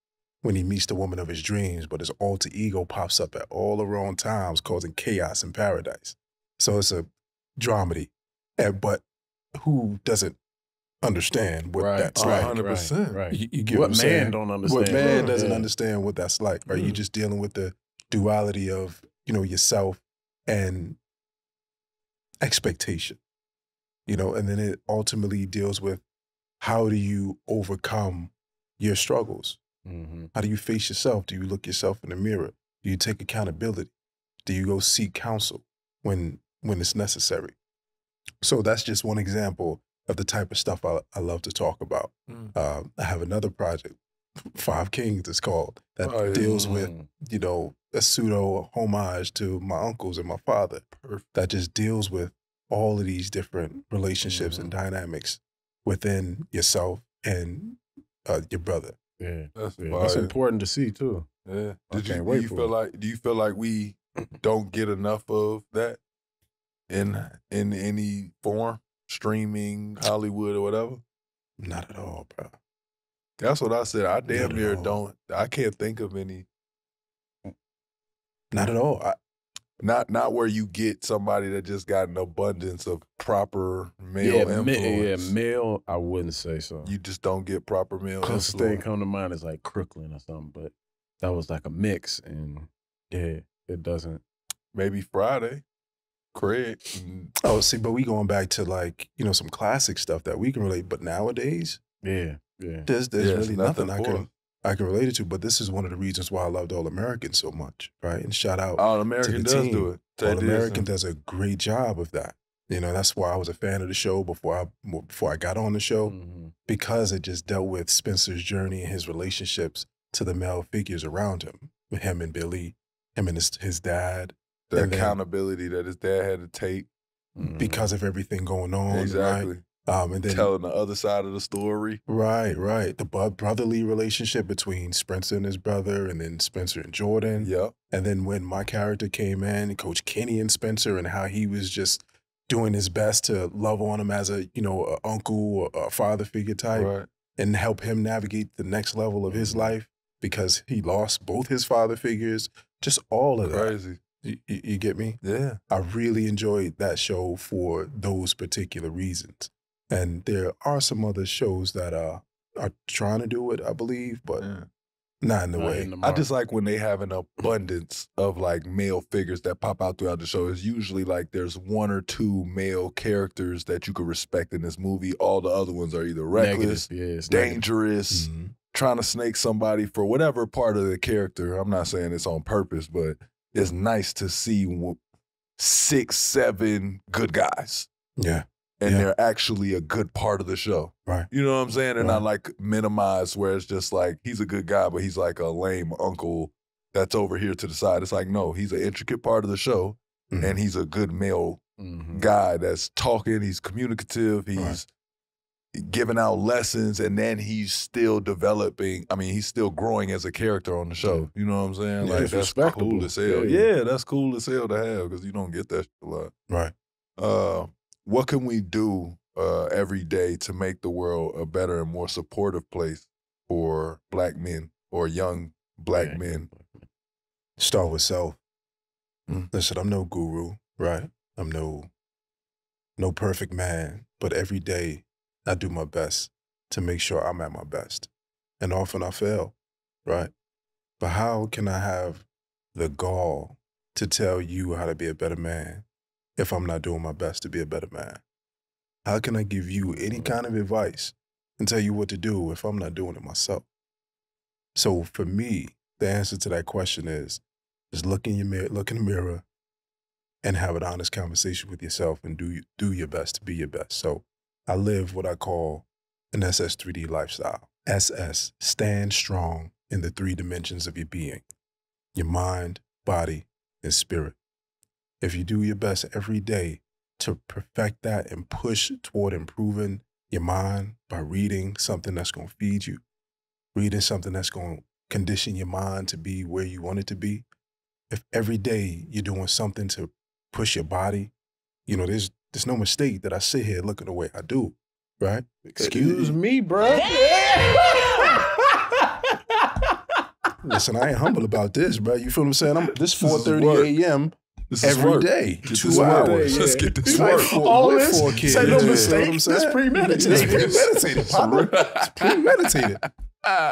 A: when he meets the woman of his dreams, but his alter ego pops up at all the wrong times, causing chaos in paradise. So it's a dramedy, but who doesn't understand what that's like?
C: 100%.
B: Right.
A: You get
B: what
A: I'm
B: man
A: saying?
B: don't understand?
A: What man doesn't understand what that's like? Are you just dealing with the duality of, you know, yourself and expectation, you know, and then it ultimately deals with how do you overcome your struggles? How do you face yourself? Do you look yourself in the mirror? Do you take accountability? Do you go seek counsel when it's necessary? So that's just one example of the type of stuff I love to talk about. I have another project, 5 Kings it's called, that deals with, you know, a pseudo homage to my uncles and my father. That just deals with all of these different relationships and dynamics within yourself and your brother.
B: Yeah, that's important to see too.
C: Yeah. Do you feel like we don't get enough of that in any form, streaming, Hollywood, or whatever?
A: Not at all, bro.
C: That's what I said. I damn near don't. I can't think of any.
A: Not at all.
C: Not where you get somebody that just got an abundance of proper male influence.
B: Male, I wouldn't say so.
C: You just don't get proper male influence.
B: Closest thing come to mind is like Crooklyn or something, but that was like a mix, and yeah, it doesn't.
C: Maybe Friday, Craig.
A: Oh, see, but we going back to like, you know, some classic stuff that we can relate, but nowadays, there's really nothing I can relate it to, but this is one of the reasons why I loved All American so much, right? And shout out
C: All American
A: to the team.
C: do it.
A: All American does a great job of that. You know, that's why I was a fan of the show before I got on the show, because it just dealt with Spencer's journey and his relationships to the male figures around him, with him and Billy, him and his dad.
C: The accountability that his dad had to take.
A: Because of everything going on.
C: Exactly.
A: Right? And then
C: telling the other side of the story.
A: Right. The brotherly relationship between Spencer and his brother, and then Spencer and Jordan.
C: Yep.
A: And then when my character came in, Coach Kenny and Spencer, and how he was just doing his best to love on him as a, you know, a uncle or a father figure type, and help him navigate the next level of his life, because he lost both his father figures. Just all of that.
C: Crazy.
A: You get me?
C: Yeah.
A: I really enjoyed that show for those particular reasons. And there are some other shows that are trying to do it, I believe, but not in the way.
C: I just like when they have an abundance of like male figures that pop out throughout the show. It's usually like there's 1 or 2 male characters that you could respect in this movie. All the other ones are either reckless, dangerous, trying to snake somebody for whatever part of the character. I'm not saying it's on purpose, but it's nice to see 6, 7 good guys.
A: Yeah.
C: And they're actually a good part of the show.
A: Right.
C: You know what I'm saying? They're not like minimized where it's just like, he's a good guy, but he's like a lame uncle that's over here to the side. It's like, no, he's an intricate part of the show, and he's a good male guy that's talking, he's communicative, he's giving out lessons, and then he's still developing. I mean, he's still growing as a character on the show. You know what I'm saying?
B: Yeah,
C: like, that's cool as hell. Yeah, that's cool as hell to have, because you don't get that shit a lot.
A: Right.
C: What can we do every day to make the world a better and more supportive place for Black men or young Black men?
A: Start with self. Listen, I'm no guru, right? I'm no perfect man, but every day I do my best to make sure I'm at my best. And often I fail, right? But how can I have the gall to tell you how to be a better man if I'm not doing my best to be a better man? How can I give you any kind of advice and tell you what to do if I'm not doing it myself? So for me, the answer to that question is just look in the mirror and have an honest conversation with yourself and do your best to be your best. So I live what I call an SS3D lifestyle. SS, stand strong in the 3 dimensions of your being: your mind, body, and spirit. If you do your best every day to perfect that and push toward improving your mind by reading something that's going to feed you, reading something that's going to condition your mind to be where you want it to be, if every day you're doing something to push your body, you know, there's no mistake that I sit here looking the way I do, right?
B: Excuse me, bro.
A: Listen, I ain't humble about this, bro. You feel what I'm saying? This 4:30 a.m. every day, 2 hours.
C: Let's get this work.
B: All this,
A: 4 kids.
B: say no
A: You know
B: mistake.
A: what I'm
B: That's
A: saying?
B: premeditated.
A: It's premeditated, Papa. It's premeditated.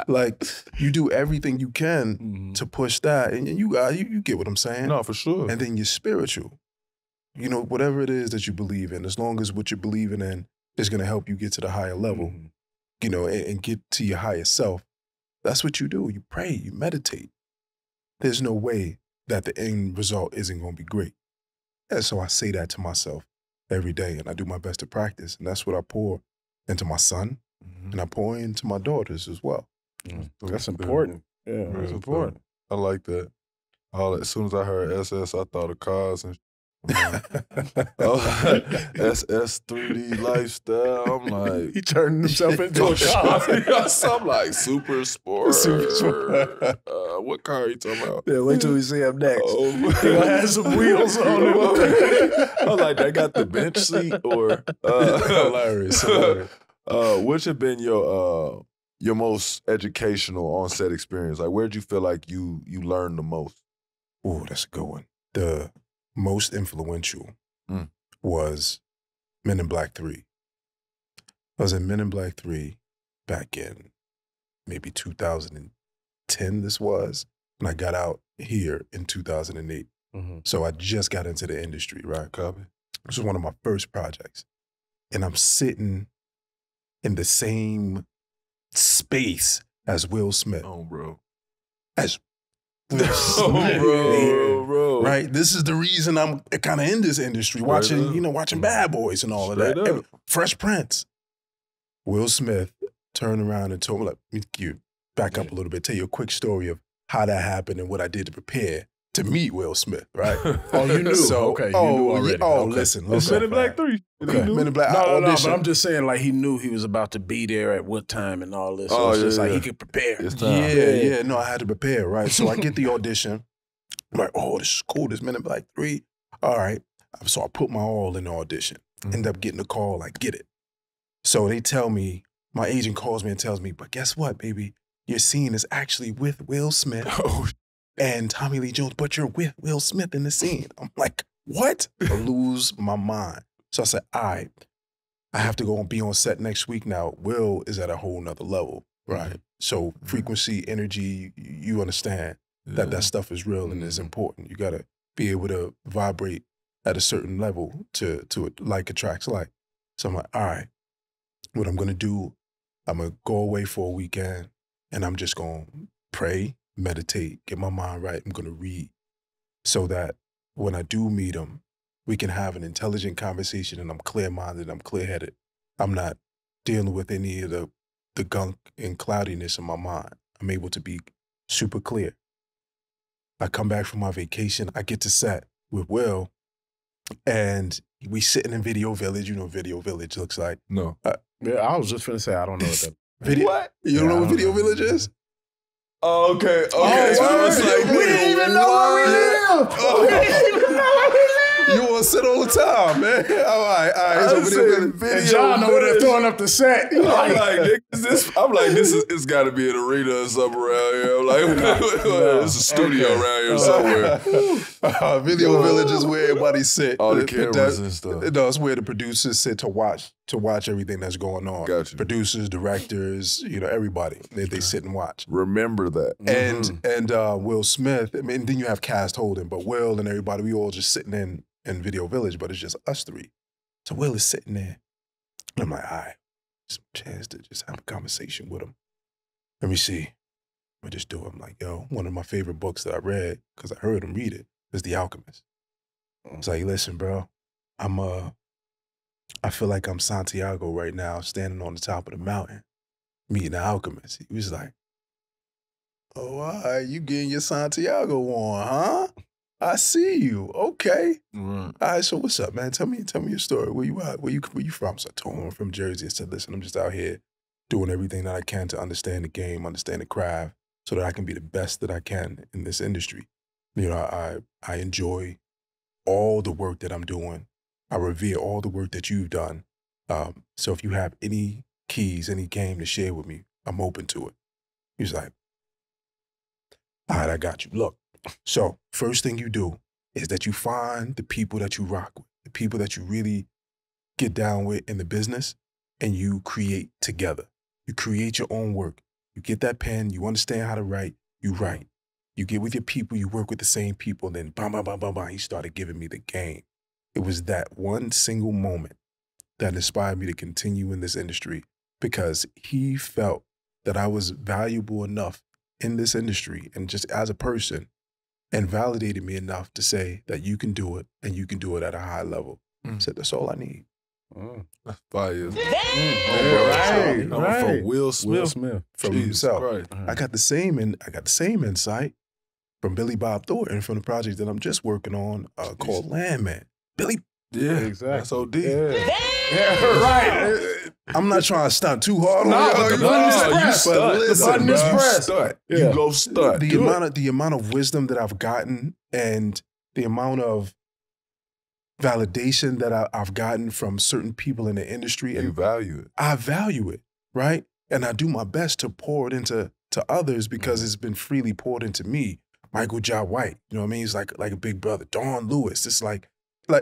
A: Like, you do everything you can to push that, and you get what I'm saying?
C: No, for sure.
A: And then you're spiritual. you know, whatever it is that you believe in, as long as what you're believing in is going to help you get to the higher level, you know, and get to your higher self, that's what you do. You pray, you meditate. There's no way that the end result isn't going to be great. And so I say that to myself every day, and I do my best to practice. And that's what I pour into my son, and I pour into my daughters as well.
B: That's important. Yeah, that's important.
C: I like that. As soon as I heard SS, I thought of cars and SS 3D lifestyle. I'm like,
B: he turned himself into a car.
C: I'm like super sport.
B: Super sport.
C: What car are you talking about?
B: Yeah, wait till we see him next. He gonna have some wheels on it.
C: I'm like, they got the bench seat or
A: Hilarious.
C: Which have been your most educational on-set experience? Like, where'd you feel like you learned the most?
A: Oh, that's a good one. The most influential was Men in Black 3. I was in Men in Black 3 back in maybe 2010 this was, and I got out here in 2008. So I just got into the industry, right?
C: Copy.
A: This was one of my first projects. And I'm sitting in the same space as Will Smith.
C: Oh, bro.
A: As Will Smith.
C: bro.
A: Right? This is the reason I'm kind of in this industry, watching Bad Boys and all of that. Fresh Prince. Will Smith turned around and told me, let me back up a little bit, tell you a quick story of how that happened and what I did to prepare to meet Will Smith, right?
B: Oh, you knew.
A: So,
B: okay, you knew already.
A: Listen.
B: Men in Black 3.
A: Okay. Men in Black.
B: No, but I'm just saying, like, he knew he was about to be there at what time and all this. So it's just like he could prepare.
A: Yeah. No, I had to prepare, right? So I get the audition. I'm like, oh, this is cool. This Men in Black 3. All right. So I put my all in the audition. End up getting the call, like, get it. So they tell me, my agent calls me and tells me, but guess what, baby? Your scene is actually with Will Smith and Tommy Lee Jones, but you're with Will Smith in the scene. I'm like, what? I lose my mind. So I said, all right, I have to go and be on set next week now. Will is at a whole nother level, right? So frequency, energy, you understand that that stuff is real and is important. You gotta be able to vibrate at a certain level to like attracts like. So I'm like, all right, what I'm gonna do, I'm gonna go away for a weekend and I'm just gonna pray, meditate, get my mind right. I'm gonna read so that when I do meet him, we can have an intelligent conversation and I'm clear-minded, I'm clear-headed. I'm not dealing with any of the gunk and cloudiness in my mind. I'm able to be super clear. I come back from my vacation, I get to set with Will, and we sitting in Video Village. You know what Video Village looks like.
C: No.
B: Yeah, I was just finna say, I don't know what that
A: What? You don't know what Video Village is?
C: Oh, okay.
A: So I was like,
B: we didn't even know where we live. We didn't even know where we live.
A: You want to sit all the time, man. All right. It's over there.
B: And John over there throwing up the set.
C: I'm like, it's got to be an arena or something around here. I'm like, there's a studio around here somewhere.
A: Video Village is where everybody sit.
C: All the cameras and stuff.
A: No, it's where the producers sit to watch everything that's going on.
C: Gotcha.
A: Producers, directors, everybody. They sit and watch.
C: Remember that.
A: And Will Smith, I mean, then you have cast holding, but Will and everybody, we all just sitting in Video Village, but it's just us three. So Will is sitting there. And I'm like, all right, some chance to just have a conversation with him. Let me see. I just do it. I'm like, yo, one of my favorite books that I read, because I heard him read it, is The Alchemist. I was like, listen, bro, I feel like I'm Santiago right now, standing on the top of the mountain, meeting the alchemist. He was like, oh, all right, you getting your Santiago on, huh? I see you. Okay. All right, so what's up, man? Tell me your story. Where you at? Where you from? So I told him I'm from Jersey. I said, listen, I'm just out here doing everything that I can to understand the game, understand the craft, so that I can be the best that I can in this industry. I enjoy all the work that I'm doing. I revere all the work that you've done. So if you have any keys, any game to share with me, I'm open to it. He was like, all right, I got you. Look, so first thing you do is that you find the people that you rock with, the people that you really get down with in the business, and you create together. You create your own work. You get that pen, you understand how to write, you write. You get with your people, you work with the same people, then bam, bam, bam, bam, bam. He started giving me the game. it was that one single moment that inspired me to continue in this industry, because he felt that I was valuable enough in this industry and just as a person, and validated me enough to say that you can do it and you can do it at a high level. Said, that's all I need.
C: That's fire.
B: Right.
C: From Will Smith.
A: From
C: Jesus
A: himself.
C: Christ.
A: I got the same insight from Billy Bob Thornton from the project that I'm just working on called Landman. Billy.
C: Yeah,
B: exactly.
C: That's OD.
B: Right.
A: I'm not trying to stunt too hard.
B: The button is pressed.
C: You go stunt.
A: The amount of wisdom that I've gotten and the amount of validation that I've gotten from certain people in the industry. And
C: you value it.
A: I value it, right? And I do my best to pour it into others because it's been freely poured into me. Michael Jai White, you know what I mean? He's like a big brother. Don Lewis. It's like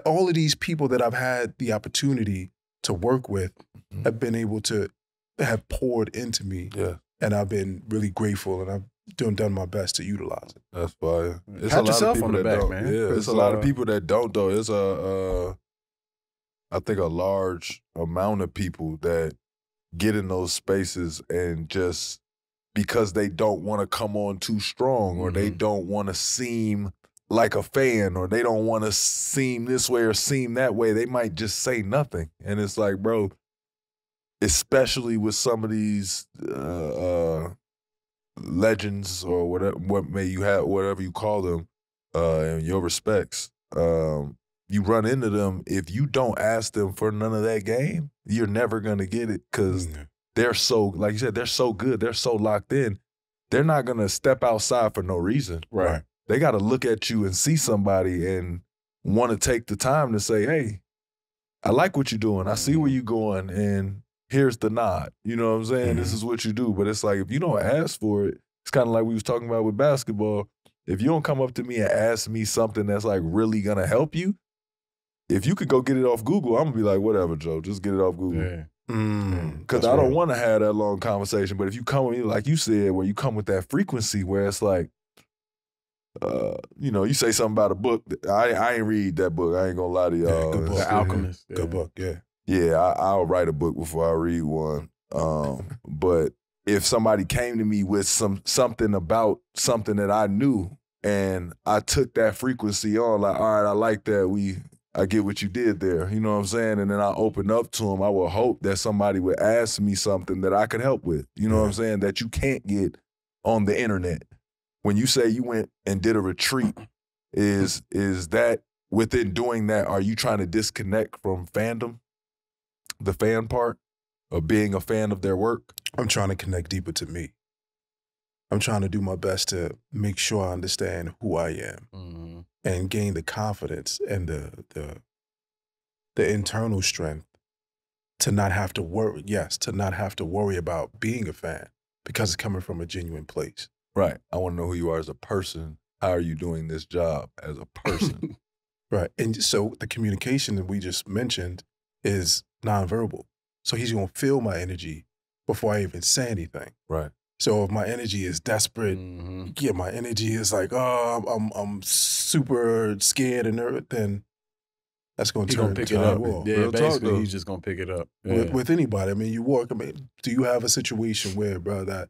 A: all of these people that I've had the opportunity to work with have been able to have poured into me.
C: Yeah.
A: And I've been really grateful, and I've done my best to utilize it.
C: That's fire. It's
B: Pat
C: a lot
B: yourself
C: of people
B: on the
C: that
B: back,
C: don't.
B: man.
C: Yeah, it's a lot of people that don't, though. It's I think a large amount of people that get in those spaces and just because they don't want to come on too strong, or they don't want to seem like a fan, or they don't want to seem this way or seem that way, they might just say nothing. And it's like, bro, especially with some of these legends or whatever, whatever you call them, in your respects, you run into them. If you don't ask them for none of that game, you're never gonna get it, because they're so, like you said, they're so good, they're so locked in. They're not gonna step outside for no reason.
B: Right.
C: They got to look at you and see somebody and want to take the time to say, hey, I like what you're doing. I see where you're going, and here's the nod. You know what I'm saying? This is what you do. But it's like, if you don't ask for it, it's kind of like we was talking about with basketball. If you don't come up to me and ask me something that's like really going to help you, if you could go get it off Google, I'm going to be like, whatever, Joe, just get it off Google.
B: Yeah.
C: Because I don't want to have that long conversation. But if you come with me, like you said, where you come with that frequency where it's like, you know, you say something about a book. I ain't read that book. I ain't gonna lie to y'all.
A: Good book.
B: The Alchemist.
A: Good book, yeah.
C: Yeah, I'll write a book before I read one. But if somebody came to me with something about something that I knew, and I took that frequency on, like, all right, I like that. I get what you did there. You know what I'm saying? And then I open up to them. I would hope that somebody would ask me something that I could help with. You know what I'm saying? That you can't get on the internet. When you say you went and did a retreat, is that within doing that, are you trying to disconnect from fandom, the fan part of being a fan of their work?
A: I'm trying to connect deeper to me. I'm trying to do my best to make sure I understand who I am and gain the confidence and the internal strength to not have to worry, to not have to worry about being a fan, because it's coming from a genuine place.
C: Right. I want to know who you are as a person. How are you doing this job as a person?
A: Right. And so the communication that we just mentioned is nonverbal. So he's going to feel my energy before I even say anything.
C: Right.
A: So if my energy is desperate, my energy is like, oh, I'm super scared and nervous, then that's going to
B: pick it up. Yeah,
C: Real
B: basically,
C: talk,
B: he's just going to pick it up. Yeah.
A: With anybody. I mean, you work, do you have a situation where, bro, that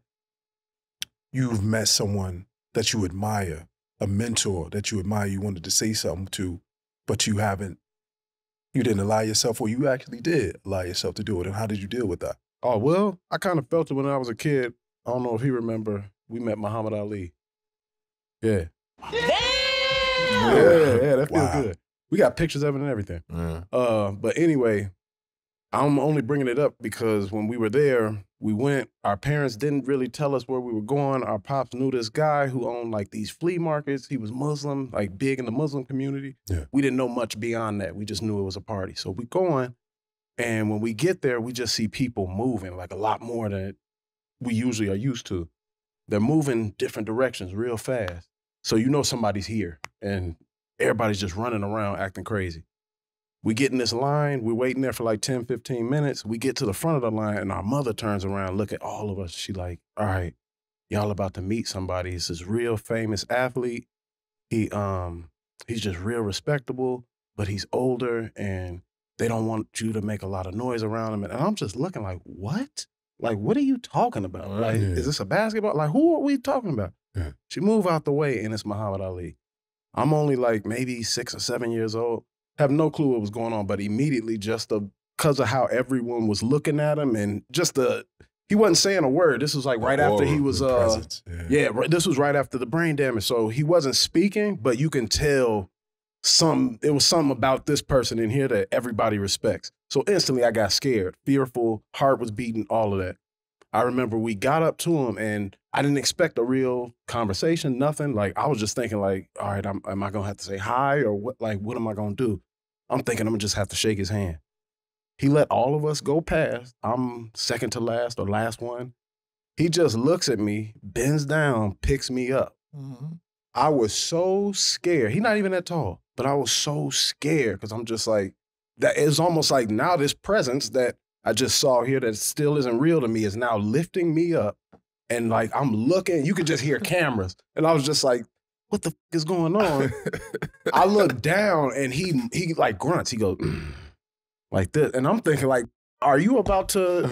A: you've met someone that you admire, a mentor that you admire, you wanted to say something to, but you didn't allow yourself, or you actually did allow yourself to do it, and how did you deal with that?
B: Oh, well, I kind of felt it when I was a kid. I don't know if he remember, we met Muhammad Ali. Yeah. Yeah, that feels good. We got pictures of it and everything.
C: Yeah.
B: But anyway, I'm only bringing it up because when we were there, we went, our parents didn't really tell us where we were going. Our pops knew this guy who owned like these flea markets. He was Muslim, like big in the Muslim community.
A: Yeah.
B: We didn't know much beyond that. We just knew it was a party. So we going, and when we get there, we just see people moving like a lot more than we usually are used to. They're moving different directions real fast. So you know somebody's here, and everybody's just running around acting crazy. We get in this line, we're waiting there for like 10, 15 minutes. We get to the front of the line, and our mother turns around, look at all of us. She like, all right, y'all about to meet somebody. He's this real famous athlete. He's just real respectable. but he's older and they don't want you to make a lot of noise around him. And I'm just looking like, what? Like, what are you talking about? Like, is this a basketball? Like, who are we talking about?
A: Yeah.
B: She moved out the way and it's Muhammad Ali. I'm only like maybe 6 or 7 years old. Have no clue what was going on, but immediately just because of how everyone was looking at him and just he wasn't saying a word. This was like right after he was, this was right after the brain damage. So he wasn't speaking, but you can tell it was something about this person in here that everybody respects. So instantly I got scared, fearful, heart was beating, all of that. I remember we got up to him and I didn't expect a real conversation, nothing. Like I was just thinking like, all right, am I gonna have to say hi or what? Like, what am I gonna do? I'm thinking I'm gonna just have to shake his hand. He let all of us go past. I'm second to last or last one. He just looks at me, bends down, picks me up. Mm-hmm. I was so scared. He's not even that tall, but I was so scared because I'm just like, that is almost like now this presence that I just saw here that still isn't real to me is now lifting me up. And like, I'm looking, you could just hear cameras. And I was just like, what the f is going on? I look down and he like grunts. He goes, like this. And I'm thinking like, are you about to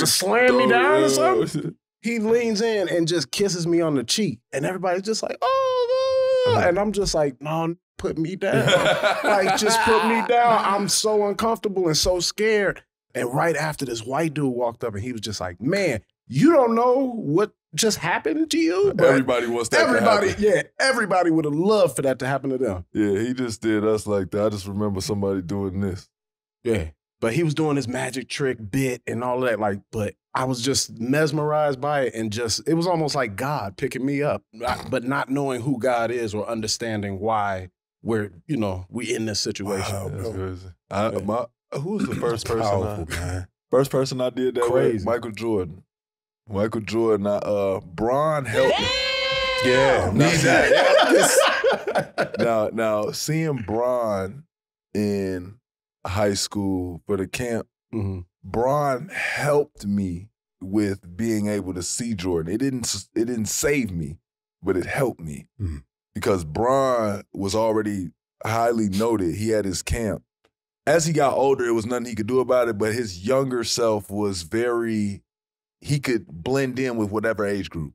B: slam me down or something? He leans in and just kisses me on the cheek. And everybody's just like, oh, and I'm just like, no, put me down. Like, just put me down. I'm so uncomfortable and so scared. And right after this white dude walked up and he was just like, man, you don't know what just happened to you? But
C: everybody wants that to happen.
B: Yeah, everybody would have loved for that to happen to them.
C: Yeah, he just did us like that. I just remember somebody doing this.
B: Yeah, but he was doing his magic trick bit and all that, like, but I was just mesmerized by it and just, it was almost like God picking me up, but not knowing who God is or understanding why we're, we in this situation.
C: Wow, that's crazy. Who was the first person?
A: Powerful, man.
C: First person I did that with? Michael Jordan. Michael Jordan. Bron helped me.
A: Yeah,
C: now seeing Bron in high school for the camp, Bron helped me with being able to see Jordan. It didn't save me, but it helped me because Bron was already highly noted. He had his camp. As he got older, it was nothing he could do about it, but his younger self was he could blend in with whatever age group.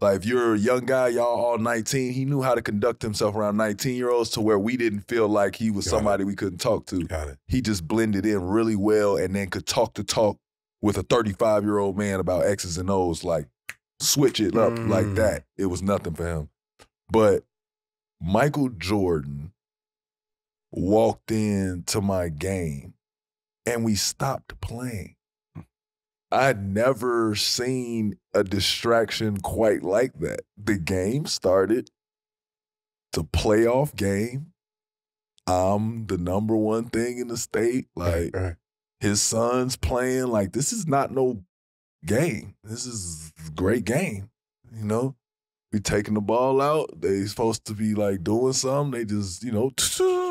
C: Like if you're a young guy, y'all all 19, he knew how to conduct himself around 19-year-olds to where we didn't feel like he was somebody we couldn't talk to.
A: Got it.
C: He just blended in really well and then could talk with a 35-year-old man about X's and O's, like switch it up like that. It was nothing for him. But Michael Jordan walked into my game and we stopped playing. I'd never seen a distraction quite like that. The game started. It's a playoff game. I'm the #1 thing in the state. Like, his son's playing. Like, this is not no game. This is a great game, We taking the ball out. They supposed to be like doing something. They just,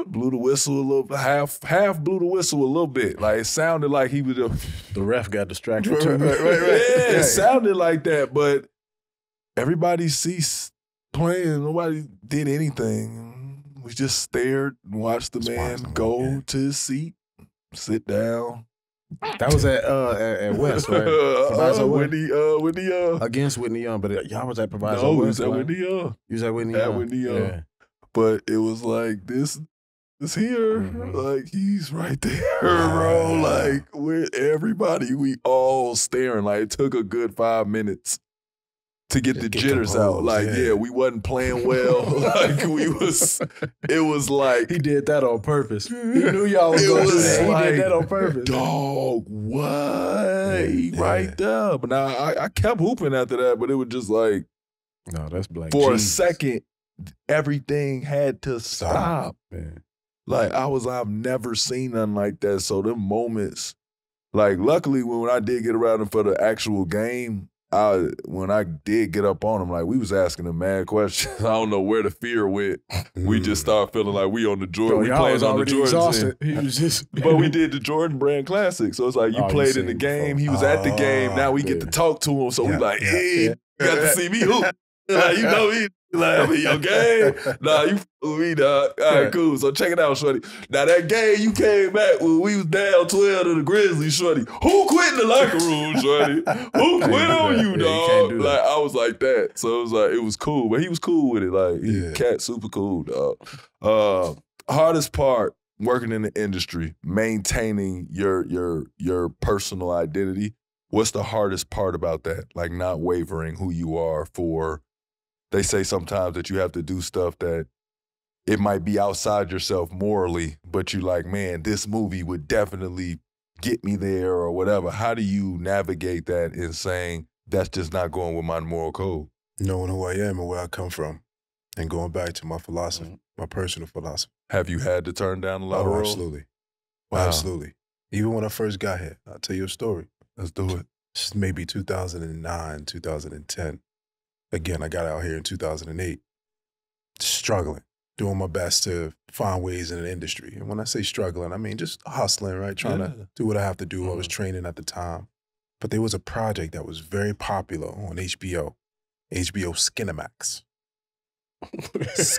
C: blew the whistle a little, half blew the whistle a little bit. Like it sounded like he was
B: the ref got distracted too.
C: Right. Yeah, it sounded like that, but everybody ceased playing. Nobody did anything. We just stared and watched the man go to his seat, sit down.
B: That was at West, right?
C: Whitney
B: against Whitney Young, but y'all was at Proviso
C: no,
B: West.
C: We was at Whitney Young.
B: You was at Whitney Young?
C: At Whitney Young.
B: Yeah.
C: But it was like, this is here. Like, he's right there, bro. Like, we all staring. Like, it took a good 5 minutes to get the jitters
A: composed,
C: out. Like, we wasn't playing well. Like, it was like.
B: He did that on purpose. He knew y'all was going to do that.
C: Like,
B: he did that on purpose.
C: Dog, what? Right there. But now, I kept hooping after that, but it was just like.
B: No, that's black.
C: For a second, everything had to stop.
B: Man.
C: Like, I've never seen nothing like that. So them moments, like, luckily when I did get around him for the actual game, when I did get up on him, like, we was asking him mad questions. I don't know where the fear went. We just started feeling like we on the Jordan. We played on the Jordan.
B: He was just.
C: But we did the Jordan Brand Classic. So it's like you played in the game. He was at the game. Now we get to talk to him. So we like, hey, you got to see me hoop. Like, me. Like, I'm in your game. Nah, you with me, dog. All right, cool. So check it out, shorty. Now that game you came back when we was down 12 to the Grizzlies, shorty. Who quit in the locker room, shorty? Who quit on you, dog? Like I was like that. So it was like it was cool, but he was cool with it. Like cat super cool, dog. Hardest part working in the industry, maintaining your personal identity. What's the hardest part about that? Like not wavering who you are for. They say sometimes that you have to do stuff that it might be outside yourself morally, but you like, man, this movie would definitely get me there or whatever. How do you navigate that in saying that's just not going with my moral code?
A: Knowing who I am and where I come from and going back to my philosophy, my personal philosophy.
C: Have you had to turn down a lot of roles?
A: Absolutely. Wow. Absolutely. Even when I first got here, I'll tell you a story.
C: Let's do it.
A: This is maybe 2009, 2010. Again, I got out here in 2008, struggling, doing my best to find ways in the industry. And when I say struggling, I mean just hustling, right? Trying to do what I have to do. I was training at the time. But there was a project that was very popular on HBO Skinamax.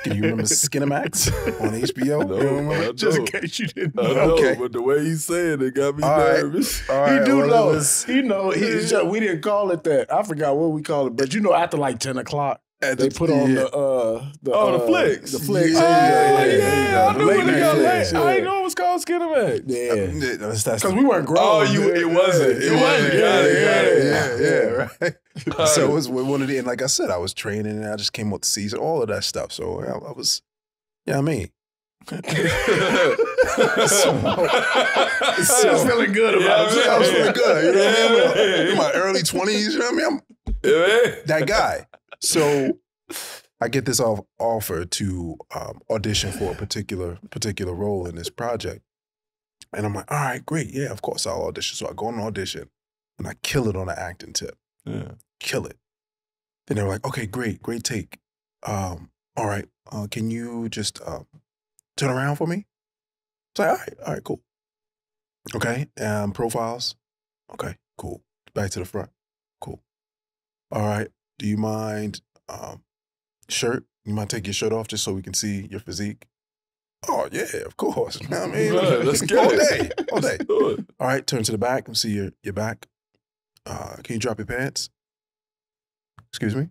A: You remember Skinamax on HBO?
C: No,
A: you remember?
B: Just in case you didn't know.
C: Okay. But the way he said it got me nervous.
A: All right,
B: He do know. He know. We didn't call it that. I forgot what we called it. But you know, after like 10 o'clock, they put on the
C: flicks.
B: The flicks.
C: I knew when it got late.
B: Yeah.
C: I didn't know it was called Skinamax.
B: Yeah.
A: That's
B: Because we weren't grown.
C: It wasn't. It wasn't.
A: Yeah, right. So it was one of the, and like I said, I was training and I just came out the season, all of that stuff. So I was, I mean.
B: So I was feeling good about it.
A: I was feeling good. You know what I mean? In my early 20s, you know what I mean? I'm that guy. So I get this offer to audition for a particular role in this project. And I'm like, all right, great. Yeah, of course I'll audition. So I go on an audition and I kill it on an acting tip.
C: Yeah.
A: Kill it. Then they were like, okay, great take. All right, can you just turn around for me? It's like, all right, cool. Okay, profiles. Okay, cool. Back to the front. Cool. All right, do you mind shirt? You mind take your shirt off just so we can see your physique? Oh, yeah, of course. You know what I mean?
C: Right, let's get
A: all day. All right, turn to the back and see your back. Can you drop your pants? Excuse me?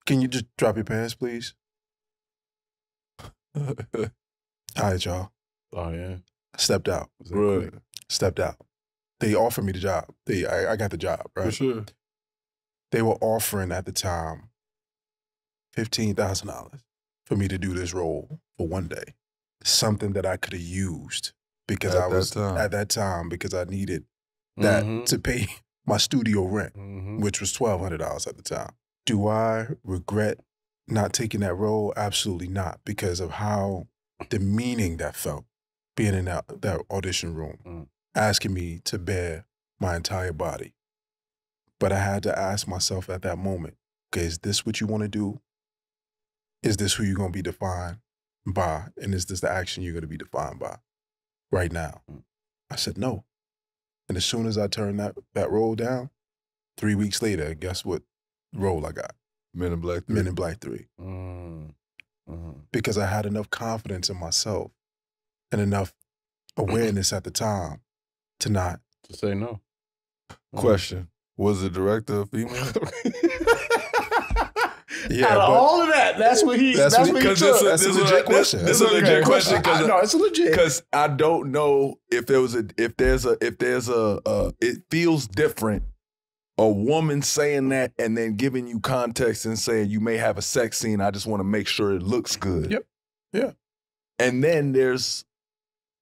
A: Can you just drop your pants, please? All right, y'all.
B: Oh, yeah.
A: I stepped out.
C: Right.
A: Stepped out. They offered me the job. I got the job, right?
C: For sure.
A: They were offering at the time $15,000 for me to do this role for one day. Something that I could have used because at that time because I needed that to pay my studio rent, which was $1,200 at the time. Do I regret not taking that role? Absolutely not, because of how demeaning that felt, being in that audition room, asking me to bare my entire body. But I had to ask myself at that moment, okay, is this what you want to do? Is this who you're going to be defined by? And is this the action you're going to be defined by right now? I said no. And as soon as I turned that role down, 3 weeks later, guess what role I got?
C: Men in Black 3.
A: Men in Black 3. Because I had enough confidence in myself and enough awareness at the time to
B: say no.
C: Question. Was the director female?
B: Yeah, out of all of that, that's what he took.
A: That's a legit question.
C: This is a legit question.
B: No, it's a legit.
C: Because I don't know if it feels different. A woman saying that and then giving you context and saying you may have a sex scene. I just want to make sure it looks good.
A: Yep. Yeah.
C: And then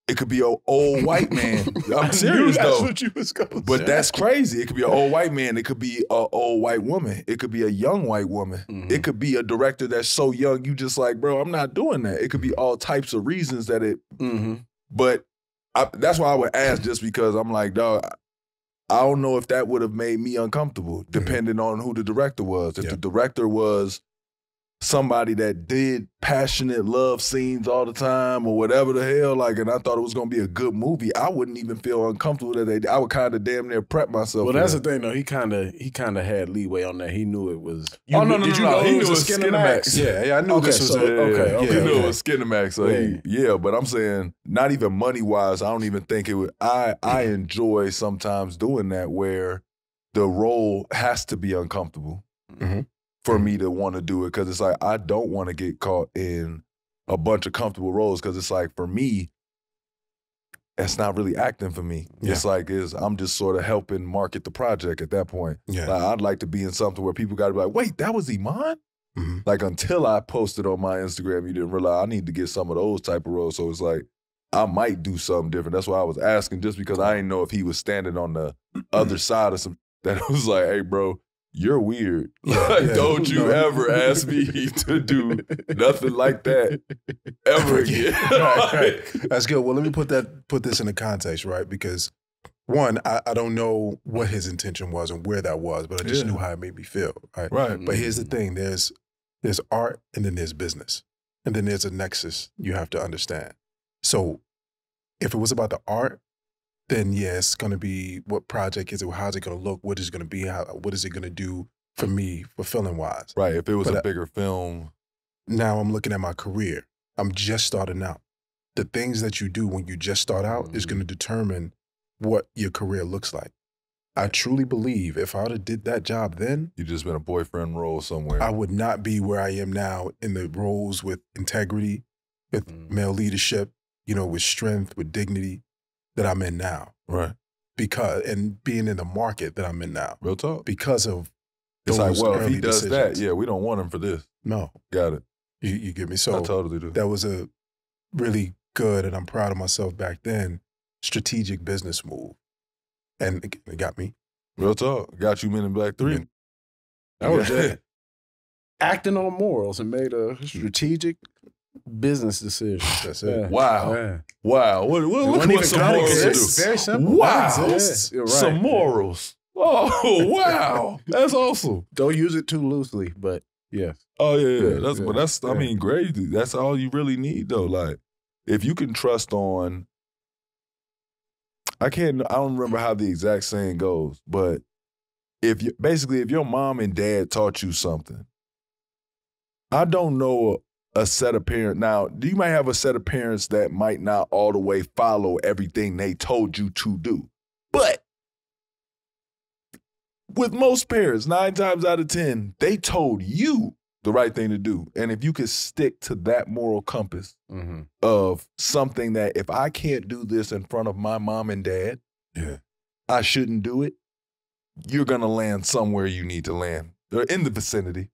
C: it could be an old white man. I'm serious though.
B: That's what you was going to say.
C: But that's crazy. It could be an old white man. It could be an old white woman. It could be a young white woman. It could be a director that's so young you just like, bro, I'm not doing that. It could be all types of reasons that it. But that's why I would ask, just because I'm like, dog, I don't know if that would have made me uncomfortable, depending on who the director was. If the director was somebody that did passionate love scenes all the time or whatever the hell, like, and I thought it was gonna be a good movie, I wouldn't even feel uncomfortable that I would kind of damn near prep myself.
B: Well, that's the thing though. He kind of had leeway on that. He knew it was.
C: Did you know he knew it was Skinemax?
A: Yeah, I knew this was
C: okay. He knew it was Skinemax. So but I'm saying not even money wise. I don't even think it would. I enjoy sometimes doing that where the role has to be uncomfortable. For me to want to do it, because it's like I don't want to get caught in a bunch of comfortable roles, because it's like for me, it's not really acting for me. Yeah. It's like I'm just sort of helping market the project at that point. Yeah. Like, I'd like to be in something where people got to be like, wait, that was Iman? Like until I posted on my Instagram, you didn't realize I need to get some of those type of roles. So it's like I might do something different. That's why I was asking, just because I didn't know if he was standing on the other side of some, that it was like, hey, bro, you're weird. Don't you ever ask me to do nothing like that ever again.
A: Right. That's good. Well, let me put this in the context, right? Because one, I don't know what his intention was and where that was, but I just knew how it made me feel. Right. But here's the thing: there's art, and then there's business, and then there's a nexus you have to understand. So, if it was about the art, then yeah, it's going to be what project is it? How's it going to look? What is it going to be? What is it going to do for me, fulfilling wise?
C: Right. If it was a bigger film.
A: Now I'm looking at my career. I'm just starting out. The things that you do when you just start out is going to determine what your career looks like. I truly believe if I would have did that job then.
C: You'd just been a boyfriend role somewhere.
A: I would not be where I am now in the roles with integrity, with male leadership, you know, with strength, with dignity, that I'm in now.
C: Right.
A: And being in the market that I'm in now.
C: Real talk.
A: Because of
C: it's
A: those
C: like, well, if he
A: early
C: does
A: decisions.
C: that, we don't want him for this.
A: No.
C: Got it.
A: You get me? So
C: I totally do.
A: That was a really good, and I'm proud of myself back then, strategic business move. And it got me.
C: Real talk. Got you Men in Black 3.
B: That was it. Acting on morals and made a strategic business decision. That's it.
C: Wow. Yeah. Wow. What some morals to do?
B: It's very simple.
C: Wow.
B: Right.
C: Some morals. Oh, wow. That's awesome.
B: Don't use it too loosely, but yes.
C: Oh, yeah. I mean, great. That's all you really need, though. Like, if you can trust on, I don't remember how the exact saying goes, but if your mom and dad taught you something, I don't know a set of parents. Now, you might have a set of parents that might not all the way follow everything they told you to do. But with most parents, 9 times out of 10, they told you the right thing to do. And if you could stick to that moral compass of something that if I can't do this in front of my mom and dad, I shouldn't do it, you're going to land somewhere you need to land. Or in the vicinity.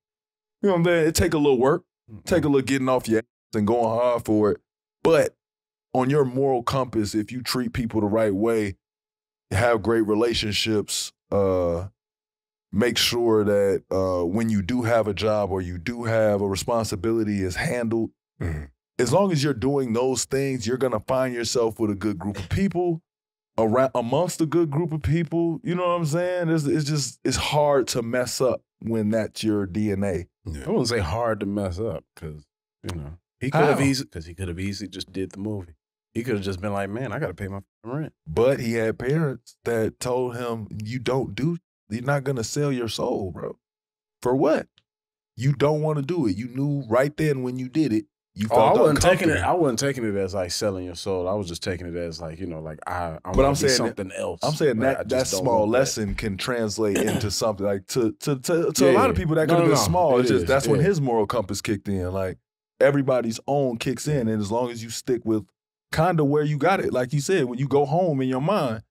C: You know what I'm saying? It take a little work. Take a little getting off your ass and going hard for it. But on your moral compass, if you treat people the right way, have great relationships, make sure that when you do have a job or you do have a responsibility is handled, as long as you're doing those things, you're going to find yourself with a good group of people, amongst a good group of people. You know what I'm saying? It's hard to mess up when that's your DNA.
B: Yeah. I wouldn't say hard to mess up because, he could have easily just did the movie. He could have just been like, man, I got to pay my rent.
C: But he had parents that told him, you're not going to sell your soul, bro. For what? You don't want to do it. You knew right then when you did it, you felt uncomfortable.
B: I wasn't taking it as like selling your soul. I was just taking it as like, I'm saying something else.
C: I'm saying that small lesson can translate into something like to a lot of people that could have been small. That's when his moral compass kicked in. Like everybody's own kicks in. And as long as you stick with kind of where you got it, like you said, when you go home in your mind,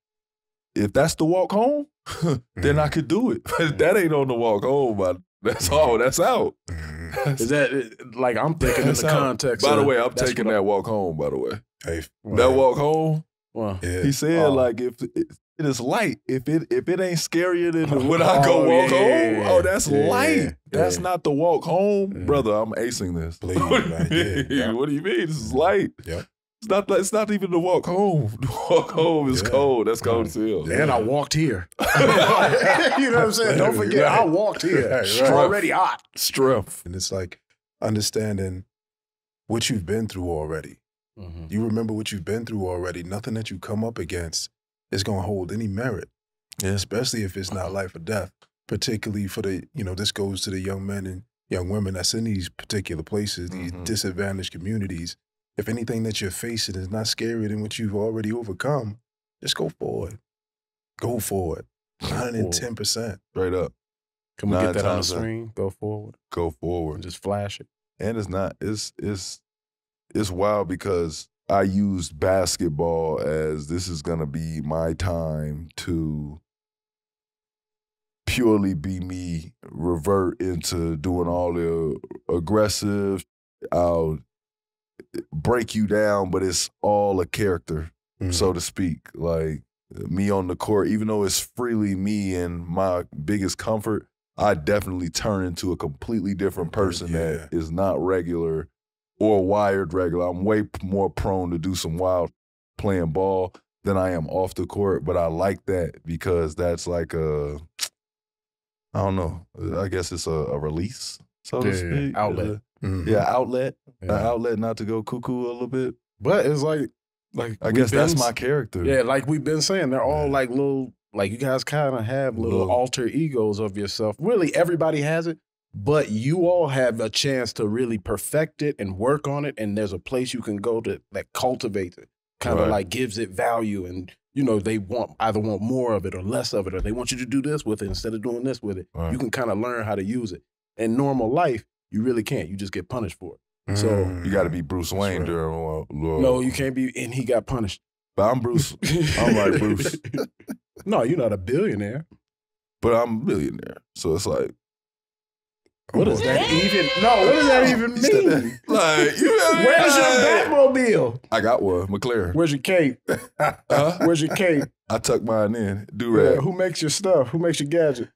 C: if that's the walk home, then I could do it. But that ain't on the walk home, but that's all. That's out.
B: Is that like I'm thinking in the context?
C: By the way, I'm taking that walk home. By the way, that walk home. He said like if it is light, if it ain't scarier than when I go walk home, that's light. That's not the walk home, brother. I'm acing this.
A: Please,
C: what do you mean? This is light.
A: Yep.
C: It's not even the walk home. The walk home is cold. That's cold as hell.
B: And I walked here. You know what I'm saying? Don't forget, I walked here.
C: Strength.
B: Already hot.
C: Strength.
A: And it's like, understanding what you've been through already.
B: Mm-hmm.
A: You remember what you've been through already. Nothing that you come up against is going to hold any merit, especially if it's not life or death, particularly for the, this goes to the young men and young women that's in these particular places, these disadvantaged communities. If anything that you're facing is not scarier than what you've already overcome, just go forward. Go forward. 110%.
C: Straight up.
B: Can we get that on the screen? Go forward.
C: Go forward.
B: And just flash it.
C: And it's wild because I used basketball as this is gonna be my time to purely be me, revert into doing all the aggressive, I'll break you down, but it's all a character, so to speak. Like me on the court, even though it's freely me and my biggest comfort, I definitely turn into a completely different person that is not regular or wired regular. I'm way more prone to do some wild playing ball than I am off the court, but I like that because that's like a, I don't know, I guess it's a release, so to speak.
B: Outlet.
C: Yeah, outlet. An outlet not to go cuckoo a little bit.
B: But it's like
C: I guess that's my character.
B: Yeah, like we've been saying, they're all like little, like you guys kind of have little alter egos of yourself. Really, everybody has it, but you all have a chance to really perfect it and work on it, and there's a place you can go to that cultivates it, kind of like gives it value, and they either want more of it or less of it, or they want you to do this with it instead of doing this with it. Right. You can kind of learn how to use it. In normal life, you really can't. You just get punished for it. So
C: you got to be Bruce Wayne during
B: No, you can't be, and he got punished.
C: But I'm Bruce. I'm like Bruce.
B: No, you're not a billionaire.
C: But I'm a billionaire. So it's like,
B: what does that even? No, what does that even mean?
C: Like,
B: where's your Batmobile?
C: I got one, McLaren.
B: Where's your cape? Where's your cape?
C: I tuck mine in. Do-rag.
B: Yeah, who makes your stuff? Who makes your gadget?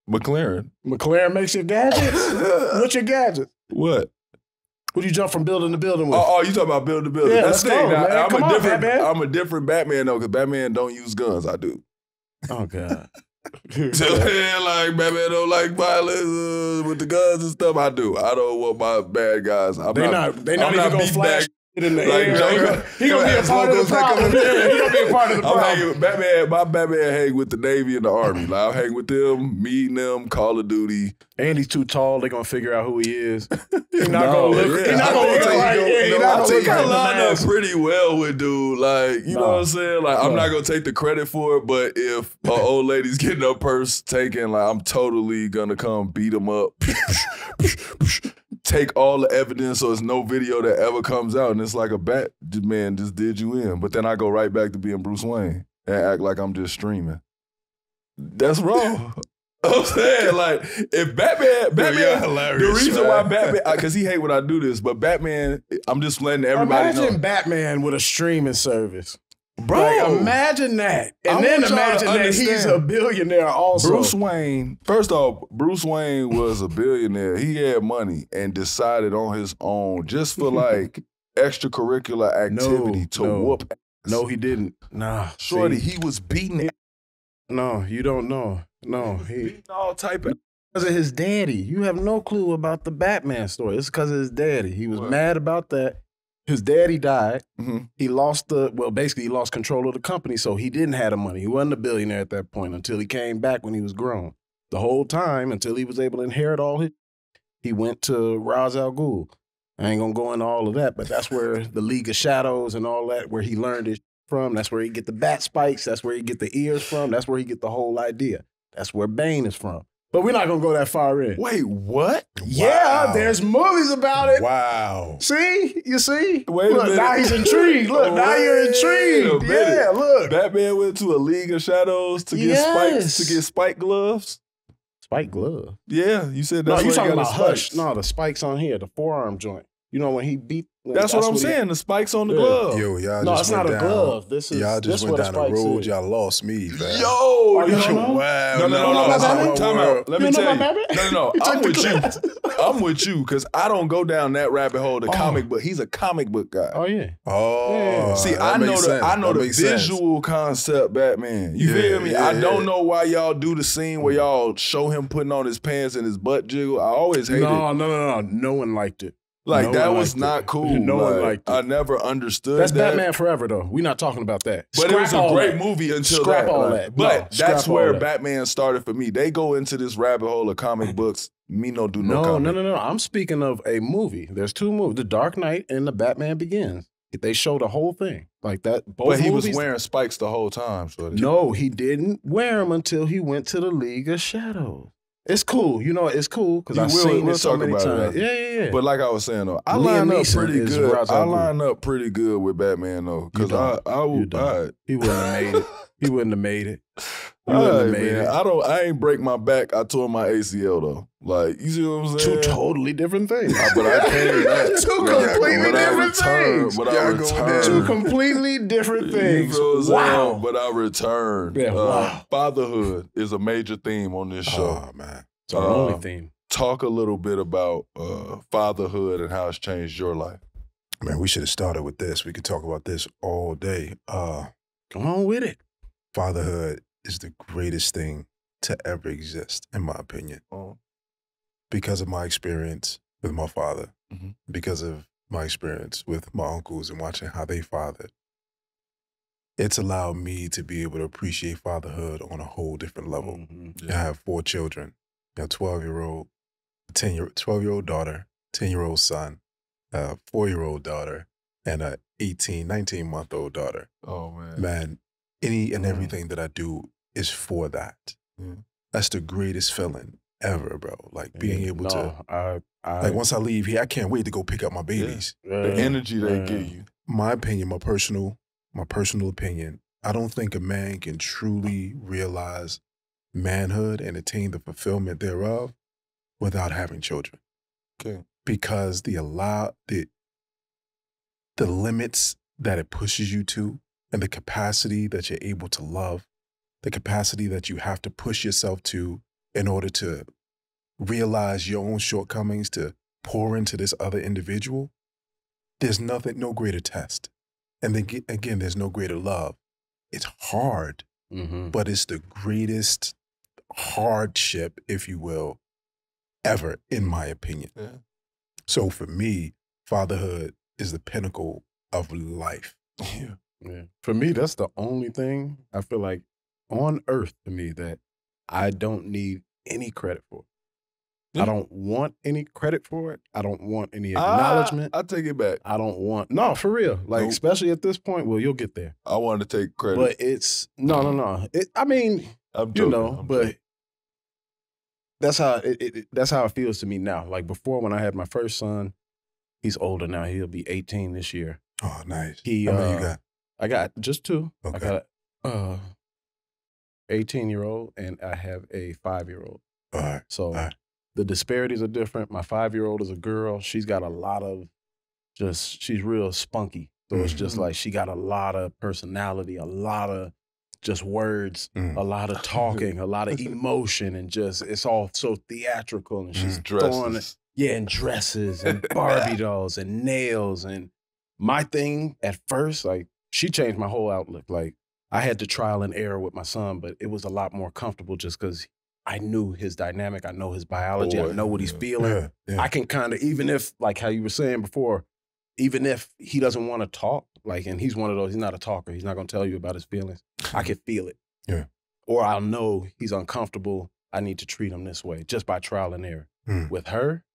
C: McLaren.
B: McLaren makes your gadgets? What's your gadget?
C: What?
B: Who do you jump from building to building with?
C: Oh, you talking about building to building?
B: Yeah, let's go, man.
C: I'm a different Batman though, because Batman don't use guns. I do.
B: Oh God.
C: So like Batman don't like violence with the guns and stuff. I do. I don't want my bad guys.
B: They not even gonna flash in the air. He gonna be a part of the problem. He gonna be a part of the problem.
C: My Batman hang with the Navy and the Army. Like, I'll hang with them, meeting them, Call of Duty.
B: And he's too tall. They're gonna figure out who he is. He's not gonna look. He's not gonna look like.
C: I think I lined up pretty well with dude. Like, you know what I'm saying? Like, I'm not gonna take the credit for it, but if an old lady's getting her purse taken, like, I'm totally gonna come beat him up. Take all the evidence so there's no video that ever comes out and it's like a Batman just did you in. But then I go right back to being Bruce Wayne and act like I'm just streaming. That's wrong. I'm saying, like, if Batman, the reason why Batman, because he hate when I do this, but Batman, I'm just letting everybody know.
B: Imagine Batman with a streaming service.
C: Bro,
B: like, imagine that. And then imagine that he's a billionaire also.
C: Bruce Wayne, first off, Bruce Wayne was a billionaire. He had money and decided on his own just for like extracurricular activity to whoop ass.
B: No, he didn't. Nah.
C: Shorty, he was beating.
B: No, you don't know. No, he
C: beating all type of.
B: Because of his daddy. You have no clue about the Batman story. It's because of his daddy. He was mad about that. His daddy died. He lost basically he lost control of the company, so he didn't have the money. He wasn't a billionaire at that point until he came back when he was grown. The whole time, until he was able to inherit all his, he went to Ra's al Ghul. I ain't gonna go into all of that, but that's where the League of Shadows and all that, where he learned it from. That's where he get the bat spikes. That's where he get the ears from. That's where he get the whole idea. That's where Bane is from. But we're not gonna go that far in.
C: Wait, what?
B: Yeah, there's movies about it.
A: Wow.
B: See? You see?
C: Wait a minute.
B: Now he's intrigued. Look, now you're intrigued. Yeah, look.
C: Batman went to a League of Shadows to get spikes, to get spike gloves.
B: Spike glove?
C: Yeah, you said that's
B: no, you talking about Hush. No, the spikes on here, the forearm joint. You know when he beat.
C: That's what I'm saying. The spikes on the glove.
A: Yo, y'all
B: No,
A: just
B: it's not
A: went
B: a
A: down.
B: glove. This is
A: Y'all just went down a road. Y'all lost me, man.
C: Yo,
B: you don't know?
C: wow. No.
A: That's not my
C: Time
A: word.
C: out. Let me tell you. No. I'm with you.
B: class.
C: I'm with you because I don't go down that rabbit hole. The comic book. He's a comic book guy.
B: Oh yeah.
A: Oh,
C: See,
A: that
C: I know
A: makes
C: the
A: sense.
C: I know
A: That
C: the
A: makes sense.
C: visual concept Batman. You
A: Yeah,
C: feel me?
A: yeah,
C: I don't
A: yeah.
C: know why y'all do the scene where y'all show him putting on his pants and his butt jiggle. I always hated it.
B: No. No one liked it.
C: Like
B: No
C: that
B: one
C: was
B: liked
C: not
B: it.
C: cool.
B: No one
C: Like,
B: liked it.
C: I never understood
B: That's
C: that.
B: Batman Forever though. We're not talking about that.
C: But it was a great movie until
B: Scrap
C: that.
B: all
C: like,
B: that.
C: But
B: No,
C: that's
B: scrap all
C: where
B: that.
C: Batman started for me. They go into this rabbit hole of comic books. Me no do no comic.
B: No. I'm speaking of a movie. There's two movies: The Dark Knight and The Batman Begins. They show the whole thing like that. Both
C: But he
B: movies,
C: was wearing spikes the whole time. So
B: No, he didn't wear them until he went to the League of Shadows. It's cool. You know, it's cool because I've seen it so many times. Yeah.
C: But like I was saying though, I
B: Liam
C: line up
B: Neeson
C: pretty
B: is
C: good.
B: Ra's
C: I
B: al Ghul.
C: line up pretty good with Batman though, because
B: You
C: I would.
B: he wouldn't have made it. He wouldn't have made it. He wouldn't have made it.
C: I ain't break my back. I tore my ACL though. Like you see what I'm saying?
B: Two totally different things.
C: But I came back.
B: Two completely different things.
C: But I
A: Y'all going
C: returned.
B: Two completely different things.
C: You feel what I'm
B: Wow.
C: saying? But I returned.
B: Yeah, wow.
C: Fatherhood is a major theme on this show.
A: Oh, man.
B: It's our only theme.
C: Talk a little bit about fatherhood and how it's changed your life.
A: Man, we should have started with this. We could talk about this all day.
B: Come on with it.
A: Fatherhood is the greatest thing to ever exist, in my opinion. Because of my experience with my father, because of my experience with my uncles and watching how they fathered, it's allowed me to be able to appreciate fatherhood on a whole different level. I have 4 children, 12-year-old, 12-year-old daughter, 10-year-old son, a 4-year-old daughter, and a 19-month-old daughter.
C: Oh, man.
A: Man, any and everything that I do is for that. That's the greatest feeling ever, bro. Like being able to, like once I leave here, I can't wait to go pick up my babies.
C: The energy they give you.
A: My opinion, my personal opinion, I don't think a man can truly realize manhood and attain the fulfillment thereof without having children.
C: Okay.
A: Because the limits that it pushes you to and the capacity that you're able to love, the capacity that you have to push yourself to in order to realize your own shortcomings, to pour into this other individual, there's no greater test. And then again, there's no greater love. It's hard, but it's the greatest hardship, if you will, ever, in my opinion. So for me, fatherhood is the pinnacle of life.
B: For me, that's the only thing I feel like on earth to me that I don't need any credit for. I don't want any credit for it. I don't want any acknowledgement.
C: I take it back.
B: I don't want, no, for real. Like, especially at this point, well, you'll get there.
C: I wanted to take credit.
B: But it's, no. I mean,
C: I'm
B: you
C: joking,
B: know, but that's how that's how it feels to me now. Like before, when I had my first son, he's older now. He'll be 18 this year.
A: Oh, nice.
B: How
A: many you got?
B: I got just 2.
A: Okay.
B: I got a 18-year-old and I have a 5-year-old.
A: All right.
B: So the disparities are different. My 5-year-old is a girl. She's got a lot of she's real spunky. So it's just like she got a lot of personality, a lot of just words, a lot of talking, a lot of emotion, and just it's all so theatrical. And she's throwing and dresses and Barbie dolls and nails. And my thing at first, like she changed my whole outlook. Like I had to trial and error with my son, but it was a lot more comfortable just because I knew his dynamic. I know his biology. I know what he's feeling. I can kind of, even if, like how you were saying before, even if he doesn't want to talk, like, and he's one of those, he's not a talker. He's not going to tell you about his feelings. I can feel it.
A: Yeah.
B: Or I'll know he's uncomfortable. I need to treat him this way just by trial and error. With her,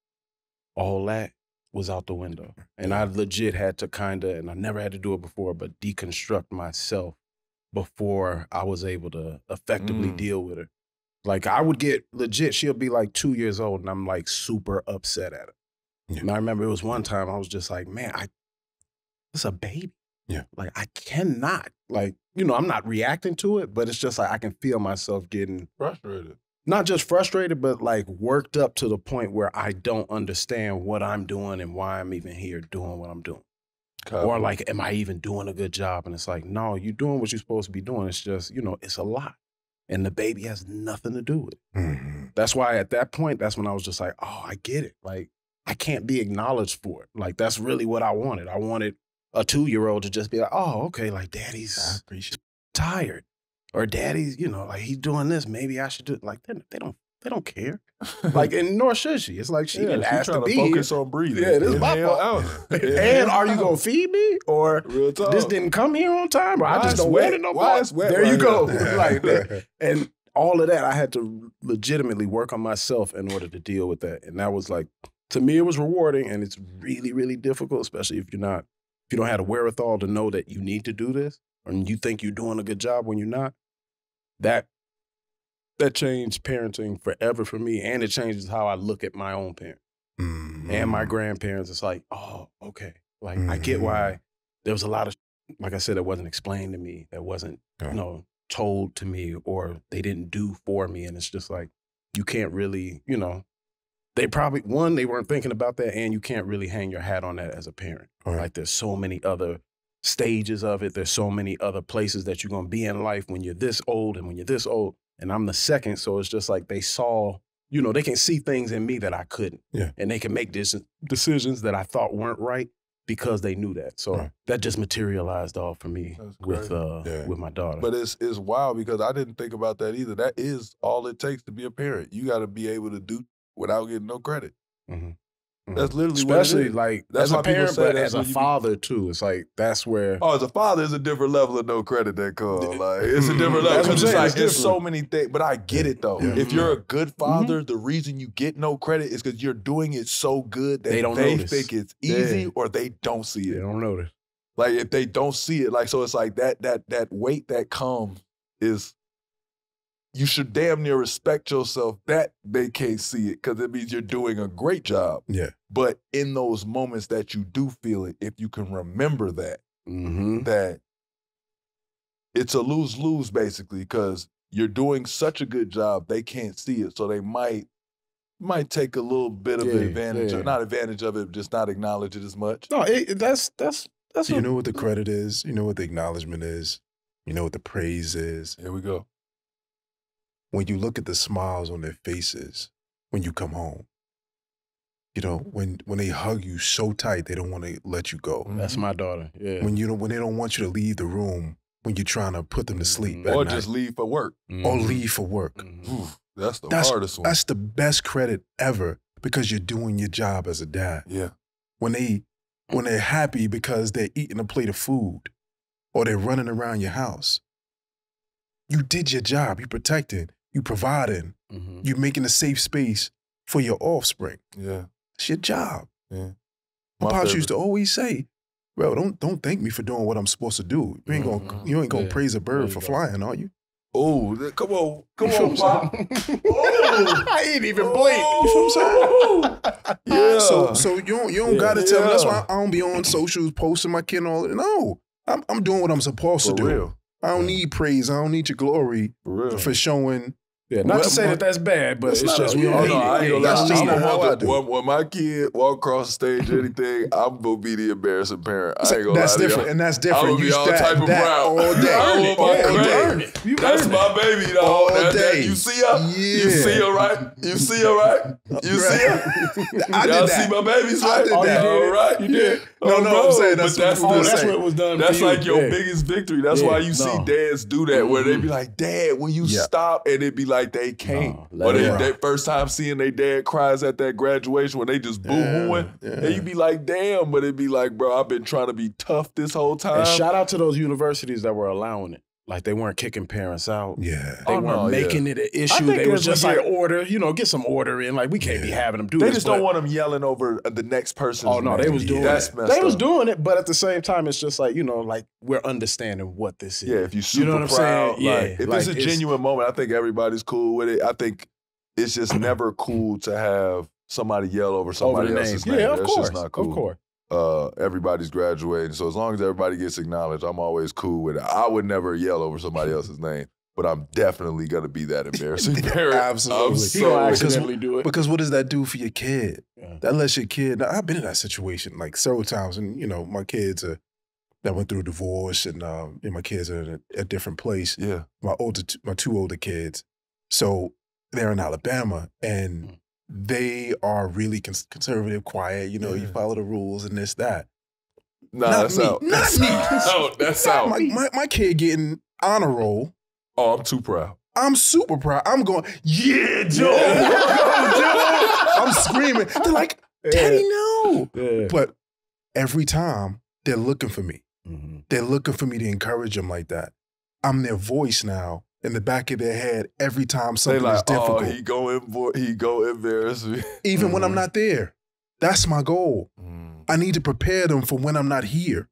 B: all that was out the window. And I legit had to kind of, and I never had to do it before, but deconstruct myself before I was able to effectively deal with her. Like I would get legit, she'll be like 2 years old and I'm like super upset at her. Yeah. And I remember it was one time I was just like, man, it's a baby.
A: Yeah.
B: Like I cannot, like, you know, I'm not reacting to it, but it's just like I can feel myself getting
C: frustrated.
B: not just frustrated, but like worked up to the point where I don't understand what I'm doing and why I'm even here doing what I'm doing. Or like, am I even doing a good job? And it's like, no, you're doing what you're supposed to be doing. It's just, you know, it's a lot. And the baby has nothing to do with it. That's why at that point, that's when I was just like, oh, I get it. Like, I can't be acknowledged for it. Like, that's really what I wanted. I wanted a 2-year-old to just be like, oh, okay, like daddy's tired. Or daddy's, you know, like he's doing this. Maybe I should do it. Like, they don't care. Like, and nor should she. It's like she didn't ask to be
C: focus
B: here.
C: on breathing.
B: Yeah, this is my fault. And are you gonna feed me? Or this didn't come here on time? Or I just don't want it no more? There you go. Like that. And all of that, I had to legitimately work on myself in order to deal with that. And that was like, to me, it was rewarding, and it's really, really difficult, especially if you don't have the wherewithal to know that you need to do this, or you think you're doing a good job when you're not. That changed parenting forever for me, and it changes how I look at my own parents and my grandparents. It's like, oh, okay. Like, I get why there was a lot of, like I said, that wasn't explained to me, that wasn't, you know, told to me, or they didn't do for me. And it's just like, you can't really, you know, they probably, one, they weren't thinking about that, and you can't really hang your hat on that as a parent. Like, there's so many other stages of it. There's so many other places that you're going to be in life when you're this old and when you're this old. And I'm the second, so it's just like they saw, you know, they can see things in me that I couldn't. Yeah. And they can make decisions that I thought weren't right because they knew that. So that just materialized all for me with my daughter.
C: But it's wild because I didn't think about that either. That is all it takes to be a parent. You got to be able to do without getting no credit. That's literally
B: especially
C: what it is.
B: like
C: That's
B: as a parent, but as a father too. It's like that's where.
C: Oh, as a father, it's a different level of no credit that comes. Like it's a different level. Because it's like there's so many things. But I get it though. If you're a good father, the reason you get no credit is because you're doing it so good that they think it's easy or they don't see it.
B: They don't notice.
C: Like if they don't see it, like so it's like that weight that comes is. You should damn near respect yourself that they can't see it because it means you're doing a great job. Yeah. But in those moments that you do feel it, if you can remember that, that it's a lose-lose basically because you're doing such a good job, they can't see it. So they might take a little bit of advantage, or not advantage of it, just not acknowledge it as much.
B: No, that's
A: you know what the credit is? You know what the acknowledgement is? You know what the praise is?
C: Here we go.
A: When you look at the smiles on their faces when you come home, you know, when they hug you so tight they don't want to let you go.
B: That's my daughter. Yeah.
A: When they don't want you to leave the room when you're trying to put them to sleep,
C: or just leave for work,
A: or leave for work.
C: That's the hardest one.
A: That's the best credit ever because you're doing your job as a dad.
C: Yeah.
A: When they're happy because they're eating a plate of food, or they're running around your house, you did your job. You protected. You providing, you making a safe space for your offspring.
C: Yeah.
A: It's your job.
C: Yeah.
A: My pops used to always say, bro, don't thank me for doing what I'm supposed to do. You ain't gonna praise a bird for flying, are you?
C: Oh, come on, Pop.
B: I ain't even blink.
A: You feel what I'm saying? Yeah. So you don't gotta tell me. That's why I don't be on socials posting my kid and all that. No. I'm doing what I'm supposed to do.
C: Real.
A: I don't need praise. I don't need your glory for showing.
B: Yeah, not to say that that's bad, but it's just we don't need it.
C: That's just not how I do. When my kid walk across the stage or anything, I'm gonna be the embarrassing parent. I ain't gonna
A: That's different, and that's different.
C: I'm gonna be all type of proud.
A: All day.
C: All day. That's my baby, dog.
A: All day.
C: You see her? Yeah. You see her, right? You see her, right? You see her? Y'all see my babies, right? All right.
A: You did. No, I'm saying that's
B: what was done.
C: That's like your biggest victory. That's why you see dads do that, where they be like, "Dad, when you stop," and it be like they can't. Or they first time seeing their dad cries at that graduation when they just boo-hooing. And you be like, damn, but it be like, bro, I've been trying to be tough this whole time.
B: And shout out to those universities that were allowing it. Like they weren't kicking parents out.
A: Yeah.
B: They weren't making it an issue. They was just like order, get some order in. Like we can't be having them do this.
C: They just don't want them yelling over the next person's
B: Oh no,
C: name.
B: they was doing
C: it.
B: They was doing it, but at the same time, it's just like, like we're understanding what this is.
C: Yeah, if you're super proud, if
B: like,
C: it's a genuine moment, I think everybody's cool with it. I think it's just never cool to have somebody yell over somebody else's name.
B: Yeah, of
C: That's
B: course.
C: just not cool.
B: Of course.
C: Everybody's graduating, so as long as everybody gets acknowledged, I'm always cool with it. I would never yell over somebody else's name. but I'm definitely gonna be that embarrassing parent.
A: Absolutely.
B: He gonna accidentally do it.
A: Because what does that do for your kid?
B: Yeah.
A: That lets your kid. Now, I've been in that situation like several times, and you know, my kids are that went through a divorce, and my kids are in a different place.
C: Yeah.
A: My two older kids, so they're in Alabama, and they are really conservative, quiet. You know, you follow the rules and this, that.
C: Nah,
A: Not
C: that's
A: me.
C: out.
A: Not
C: That's
A: me.
C: out. That's out.
A: My kid getting honor roll.
C: Oh, I'm too proud.
A: I'm super proud. I'm going, yeah, Joe. I'm screaming. They're like, Daddy, no.
B: Yeah.
A: But every time they're looking for me.
B: Mm-hmm.
A: They're looking for me to encourage them like that. I'm their voice now in the back of their head every time something is difficult.
C: Oh, he go embarrass me.
A: Even when I'm not there. That's my goal.
C: Mm.
A: I need to prepare them for when I'm not here.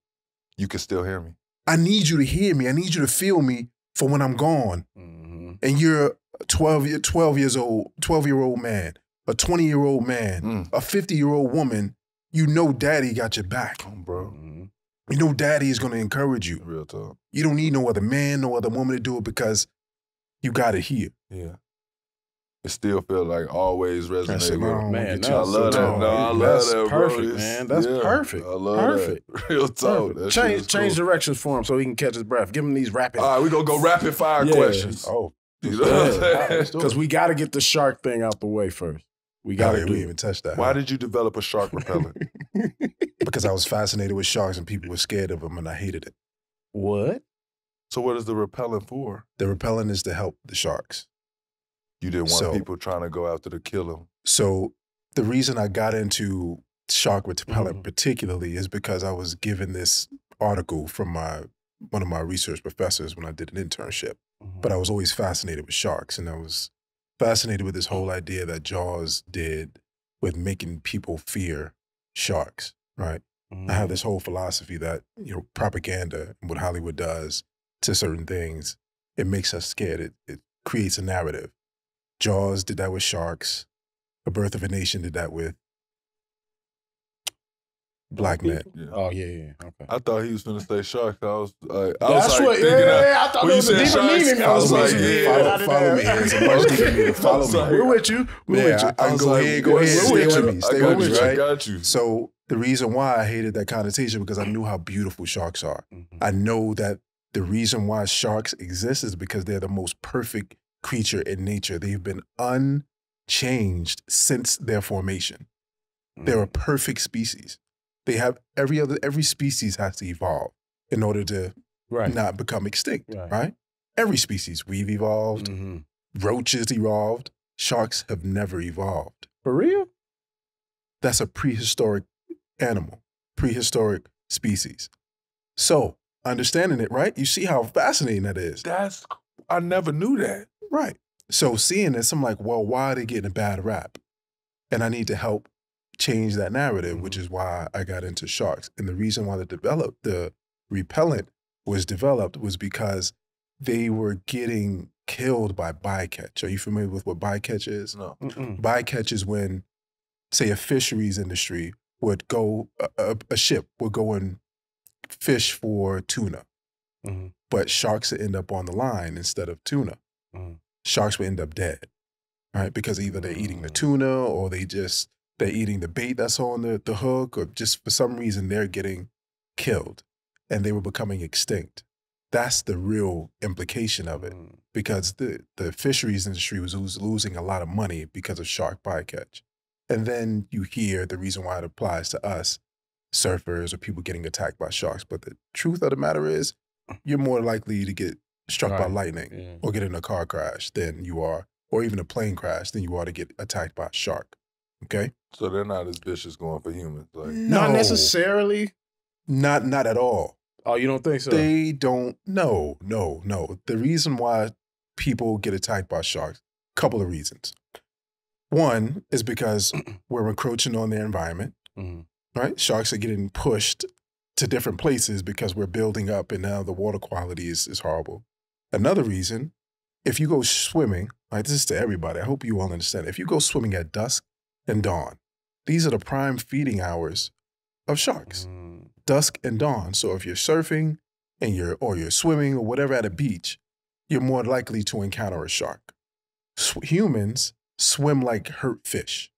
C: You can still hear me.
A: I need you to hear me. I need you to feel me for when I'm gone.
B: Mm-hmm.
A: And you're a 12-year-old man, a 20-year-old man, a 50-year-old woman. You know daddy got your back.
C: Oh, bro.
B: Mm-hmm.
A: You know daddy is going to encourage you.
C: Real talk.
A: You don't need no other man, no other woman to do it because you got it here.
C: Yeah. It still feels like always
A: That's it,
C: resonate with
A: man.
B: Man,
C: I love that.
B: no,
C: No, I love
B: that's
C: that, bro.
B: perfect, man. That's perfect.
C: I love
B: Perfect.
C: that. Real talk. That shit is
B: Change
C: cool.
B: directions for him so he can catch his breath. Give him these rapid.
C: All right, we're going to go rapid fire questions.
A: Oh,
C: You know what I'm saying?
B: Because we got to get the shark thing out the way first. We got to
A: we
B: do
A: didn't
B: it.
A: even touch that.
C: Why did you develop a shark repellent?
A: Because I was fascinated with sharks and people were scared of them and I hated it.
B: What?
C: So what is the repellent for?
A: The repellent is to help the sharks.
C: You didn't want
A: So-
C: people trying to go after to kill them.
A: So the reason I got into shark repellent particularly is because I was given this article from one of my research professors when I did an internship. But I was always fascinated with sharks, and I was fascinated with this whole idea that Jaws did with making people fear sharks, right? I have this whole philosophy that, you know, propaganda and what Hollywood does to certain things, it makes us scared. It creates a narrative. Jaws did that with sharks. A Birth of a Nation did that with black men.
C: Yeah.
B: Oh, yeah. Okay.
C: I thought he was going to say sharks. I was like,
B: That's what,
C: thinking
B: I thought
C: when
B: there
C: you
B: was a
C: said
B: deeper
C: sharks,
B: meaning.
C: I was like,
A: Follow me. It's a much deeper meaning. Follow me.
B: We're with you. We're with you.
A: I go ahead. Stay with me. Stay with me,
C: I
A: right?
C: got you.
A: So the reason why I hated that connotation because I knew how beautiful sharks are. I know that the reason why sharks exist is because they're the most perfect creature in nature. They've been unchanged since their formation. They're a perfect species. They have every species has to evolve in order to not become extinct, right? Every species, we've evolved, roaches evolved, sharks have never evolved.
B: For real?
A: That's a prehistoric animal, prehistoric species. So, understanding it, right? You see how fascinating that is.
C: I never knew that.
A: Right. So seeing this, I'm like, well, why are they getting a bad rap? And I need to help change that narrative, which is why I got into sharks. And the reason why the repellent was developed was because they were getting killed by bycatch. Are you familiar with what bycatch is?
C: No.
A: Bycatch is when, say, a fisheries industry would go, a ship would go and fish for tuna, but sharks would end up on the line instead of tuna. Sharks would end up dead, right? Because either they're eating the tuna or they're eating the bait that's on the hook, or just for some reason they're getting killed and they were becoming extinct. That's the real implication of it, because the fisheries industry was losing a lot of money because of shark bycatch. And then you hear the reason why it applies to us, surfers or people getting attacked by sharks. But the truth of the matter is, you're more likely to get struck by lightning or get in a car crash than you are, or even a plane crash than you are to get attacked by a shark. Okay?
C: So they're not as vicious going for humans. Like,
B: Not necessarily.
A: Not at all.
B: Oh, you don't think so?
A: They don't. No. The reason why people get attacked by sharks, couple of reasons. One is because we're encroaching on their environment, right? Sharks are getting pushed to different places because we're building up and now the water quality is horrible. Another reason, if you go swimming, right, this is to everybody, I hope you all understand. If you go swimming at dusk and dawn, these are the prime feeding hours of sharks, dusk and dawn. So if you're surfing and you're swimming or whatever at a beach, you're more likely to encounter a shark. Humans swim like hurt fish.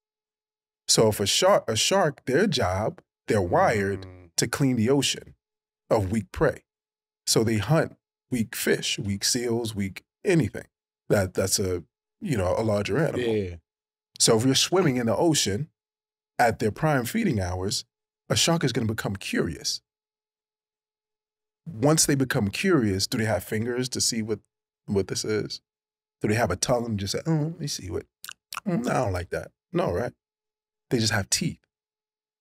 A: So if a shark, their job, they're wired to clean the ocean of weak prey. So they hunt weak fish, weak seals, weak anything that's a larger animal.
B: Yeah.
A: So if you're swimming in the ocean at their prime feeding hours, a shark is going to become curious. Once they become curious, do they have fingers to see what this is? Do they have a tongue and just say, oh, let me see what, I don't like that. No, right? They just have teeth.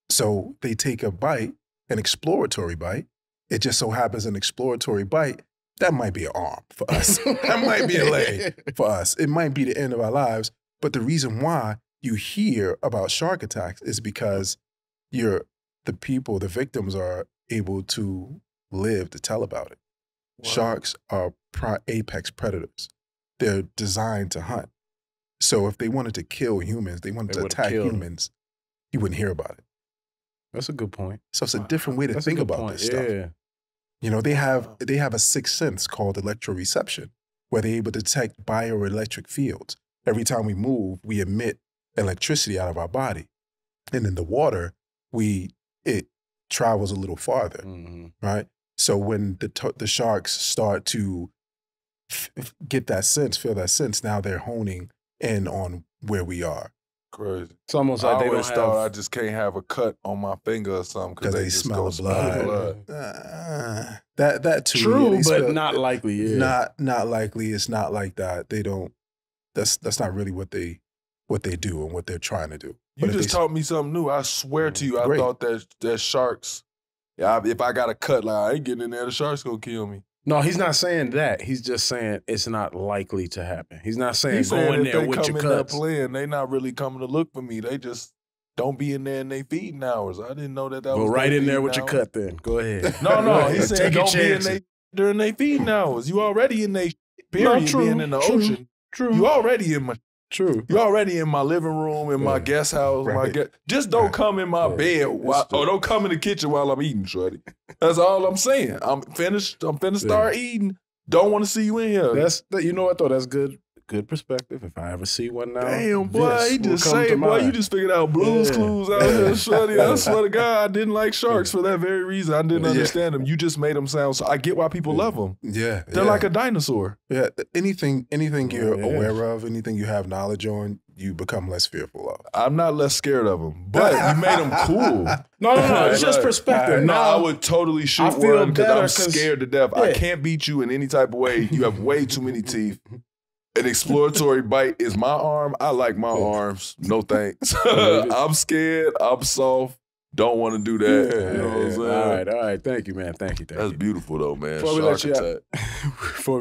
A: So they take a bite, an exploratory bite. It just so happens an exploratory bite, that might be an arm for us. That might be a leg for us. It might be the end of our lives. But the reason why you hear about shark attacks is because the victims are able to live to tell about it. Wow. Sharks are apex predators. They're designed to hunt. So if they wanted to kill humans, they wanted to attack humans, you wouldn't hear about it.
B: That's a good point.
A: So it's a different way to think about this stuff. You know, they have a sixth sense called electroreception, where they're able to detect bioelectric fields. Every time we move, we emit electricity out of our body. And in the water, it travels a little farther, right? So when the sharks start to get that sense, feel that sense, now they're honing in on where we are.
C: Crazy.
B: It's almost like they don't have...
C: I just can't have a cut on my finger or something because they just
A: smell
C: the
A: blood. That too.
B: True, but not likely. Yeah.
A: Not likely. It's not like that. They don't. That's not really what they do and what they're trying to do.
C: You just taught me something new. I swear to you, I thought that sharks. Yeah, if I got a cut, like I ain't getting in there, the shark's gonna kill me.
B: No, he's not saying that. He's just saying it's not likely to happen. He's not saying go in there with your cuts.
C: Playing, they not really coming to look for me. They just don't be in there in their feeding hours. I didn't know that was.
B: Go right in there with your cut then. Go ahead.
C: No, he said don't be in there during their feeding hours. You already in their period being in the ocean.
B: True.
C: You already in my.
B: True.
C: You already in my living room, in my guest house. Just don't come in my bed or don't come in the kitchen while I'm eating, shorty. That's all I'm saying. I'm finished. I'm finna start eating. Don't want to see you in here.
B: You know what though? That's good perspective. If I ever see one now,
C: damn boy, he just saying, boy, you just figured out Blue's Clues out here, shorty. I swear to God, I didn't like sharks for that very reason. I didn't understand them. You just made them sound. So I get why people love them.
A: Yeah,
C: they're like a dinosaur.
A: Yeah, anything you're aware of, anything you have knowledge on, you become less fearful of.
C: I'm not less scared of them, but you made them cool.
B: No, it's just perspective.
C: No, I would totally shoot one because I'm scared to death. I can't beat you in any type of way. You have way too many teeth. An exploratory bite is my arm. I like my arms. No thanks. I'm scared. I'm soft. Don't want to do that. You know what I'm saying?
B: All right. Thank you, man. Thank you.
C: That's beautiful, though, man.
B: Before we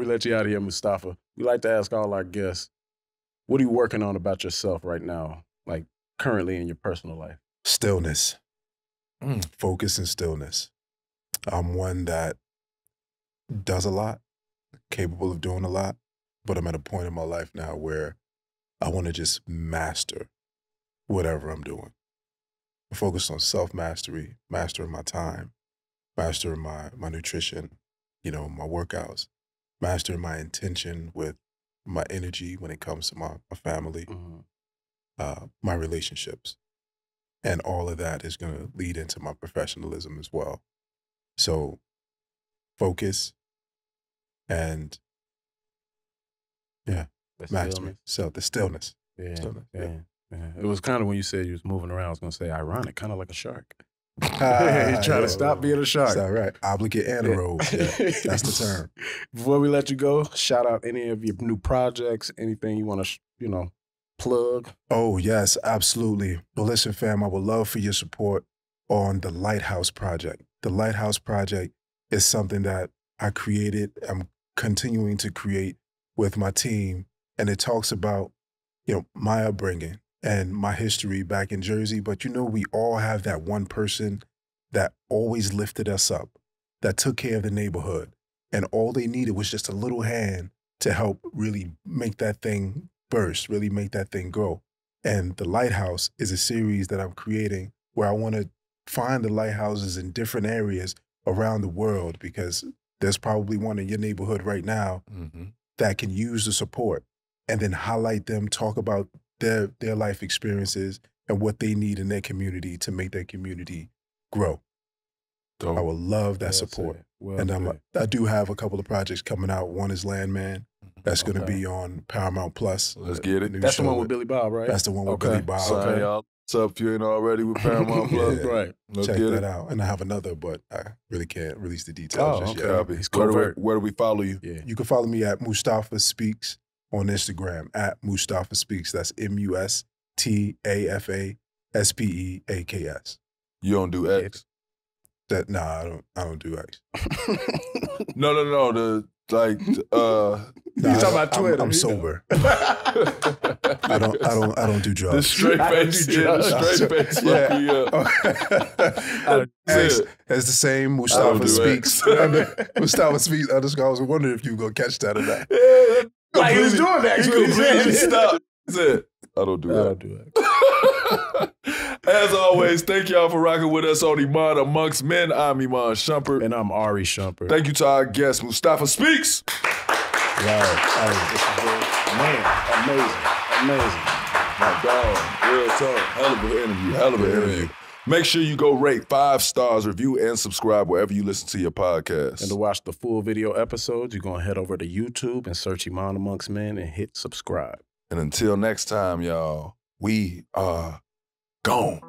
B: let you out of here, Mustafa, we like to ask all our guests, what are you working on about yourself right now, like currently in your personal life?
A: Stillness. Focus and stillness. I'm one that does a lot, capable of doing a lot. But I'm at a point in my life now where I want to just master whatever I'm doing. I'm focused on self-mastery, mastering my time, mastering my nutrition, my workouts, mastering my intention with my energy when it comes to my family, my relationships. And all of that is going to lead into my professionalism as well. So focus and mastery. So the stillness.
B: Yeah. It was kind of when you said you was moving around, I was going to say ironic, kind of like a shark. You're trying to stop being a shark.
A: That's all right. Obligate anaerobe. Yeah, that's the term.
B: Before we let you go, shout out any of your new projects, anything you want to, plug.
A: Oh, yes, absolutely. Well, listen, fam, I would love for your support on the Lighthouse Project. The Lighthouse Project is something that I created. I'm continuing to create with my team, and it talks about, my upbringing and my history back in Jersey. But we all have that one person that always lifted us up, that took care of the neighborhood, and all they needed was just a little hand to help really make that thing burst, really make that thing grow. And the Lighthouse is a series that I'm creating where I want to find the lighthouses in different areas around the world, because there's probably one in your neighborhood right now. that can use the support and then highlight them, talk about their life experiences and what they need in their community to make their community grow.
C: Dope.
A: I would love that support. And I do have a couple of projects coming out. One is Landman. That's going to be on Paramount Plus.
C: Let's get it.
B: That's the one with Billy Bob, right?
A: That's the one with Billy Bob.
C: Sign y'all. What's up if you ain't already with Paramount Plus?
B: Right.
C: Let's
A: Check
C: get
A: that
C: it.
A: out. And I have another, but I really can't release the details just yet.
B: He's
C: Where do we follow you?
B: Yeah.
A: You can follow me at Mustafa Speaks on Instagram, at Mustafa Speaks. That's MUSTAFASPEAKS.
C: You don't do X?
A: Nah, I don't do X.
C: No.
B: He's talking about Twitter.
A: I'm sober. I don't do drugs.
C: The straight face. The straight face.
A: X, it's the same. Mustafa Speaks. Mustafa Speaks _ I was wondering if you were gonna catch that or not.
B: Like he was doing that.
C: He completely stopped. Said, I don't do that.
B: I don't do that.
C: As always, thank y'all for rocking with us on Iman Amongst Men. I'm Iman Shumpert.
B: And I'm Ahrii Shumpert.
C: Thank you to our guest, Mustafa Speaks.
B: Man, amazing.
C: My dog, real talk. Hell of an interview. Make sure you go rate 5 stars, review, and subscribe wherever you listen to your podcast.
B: And to watch the full video episodes, you're going to head over to YouTube and search Iman Amongst Men and hit subscribe.
C: And until next time, y'all, we are gone.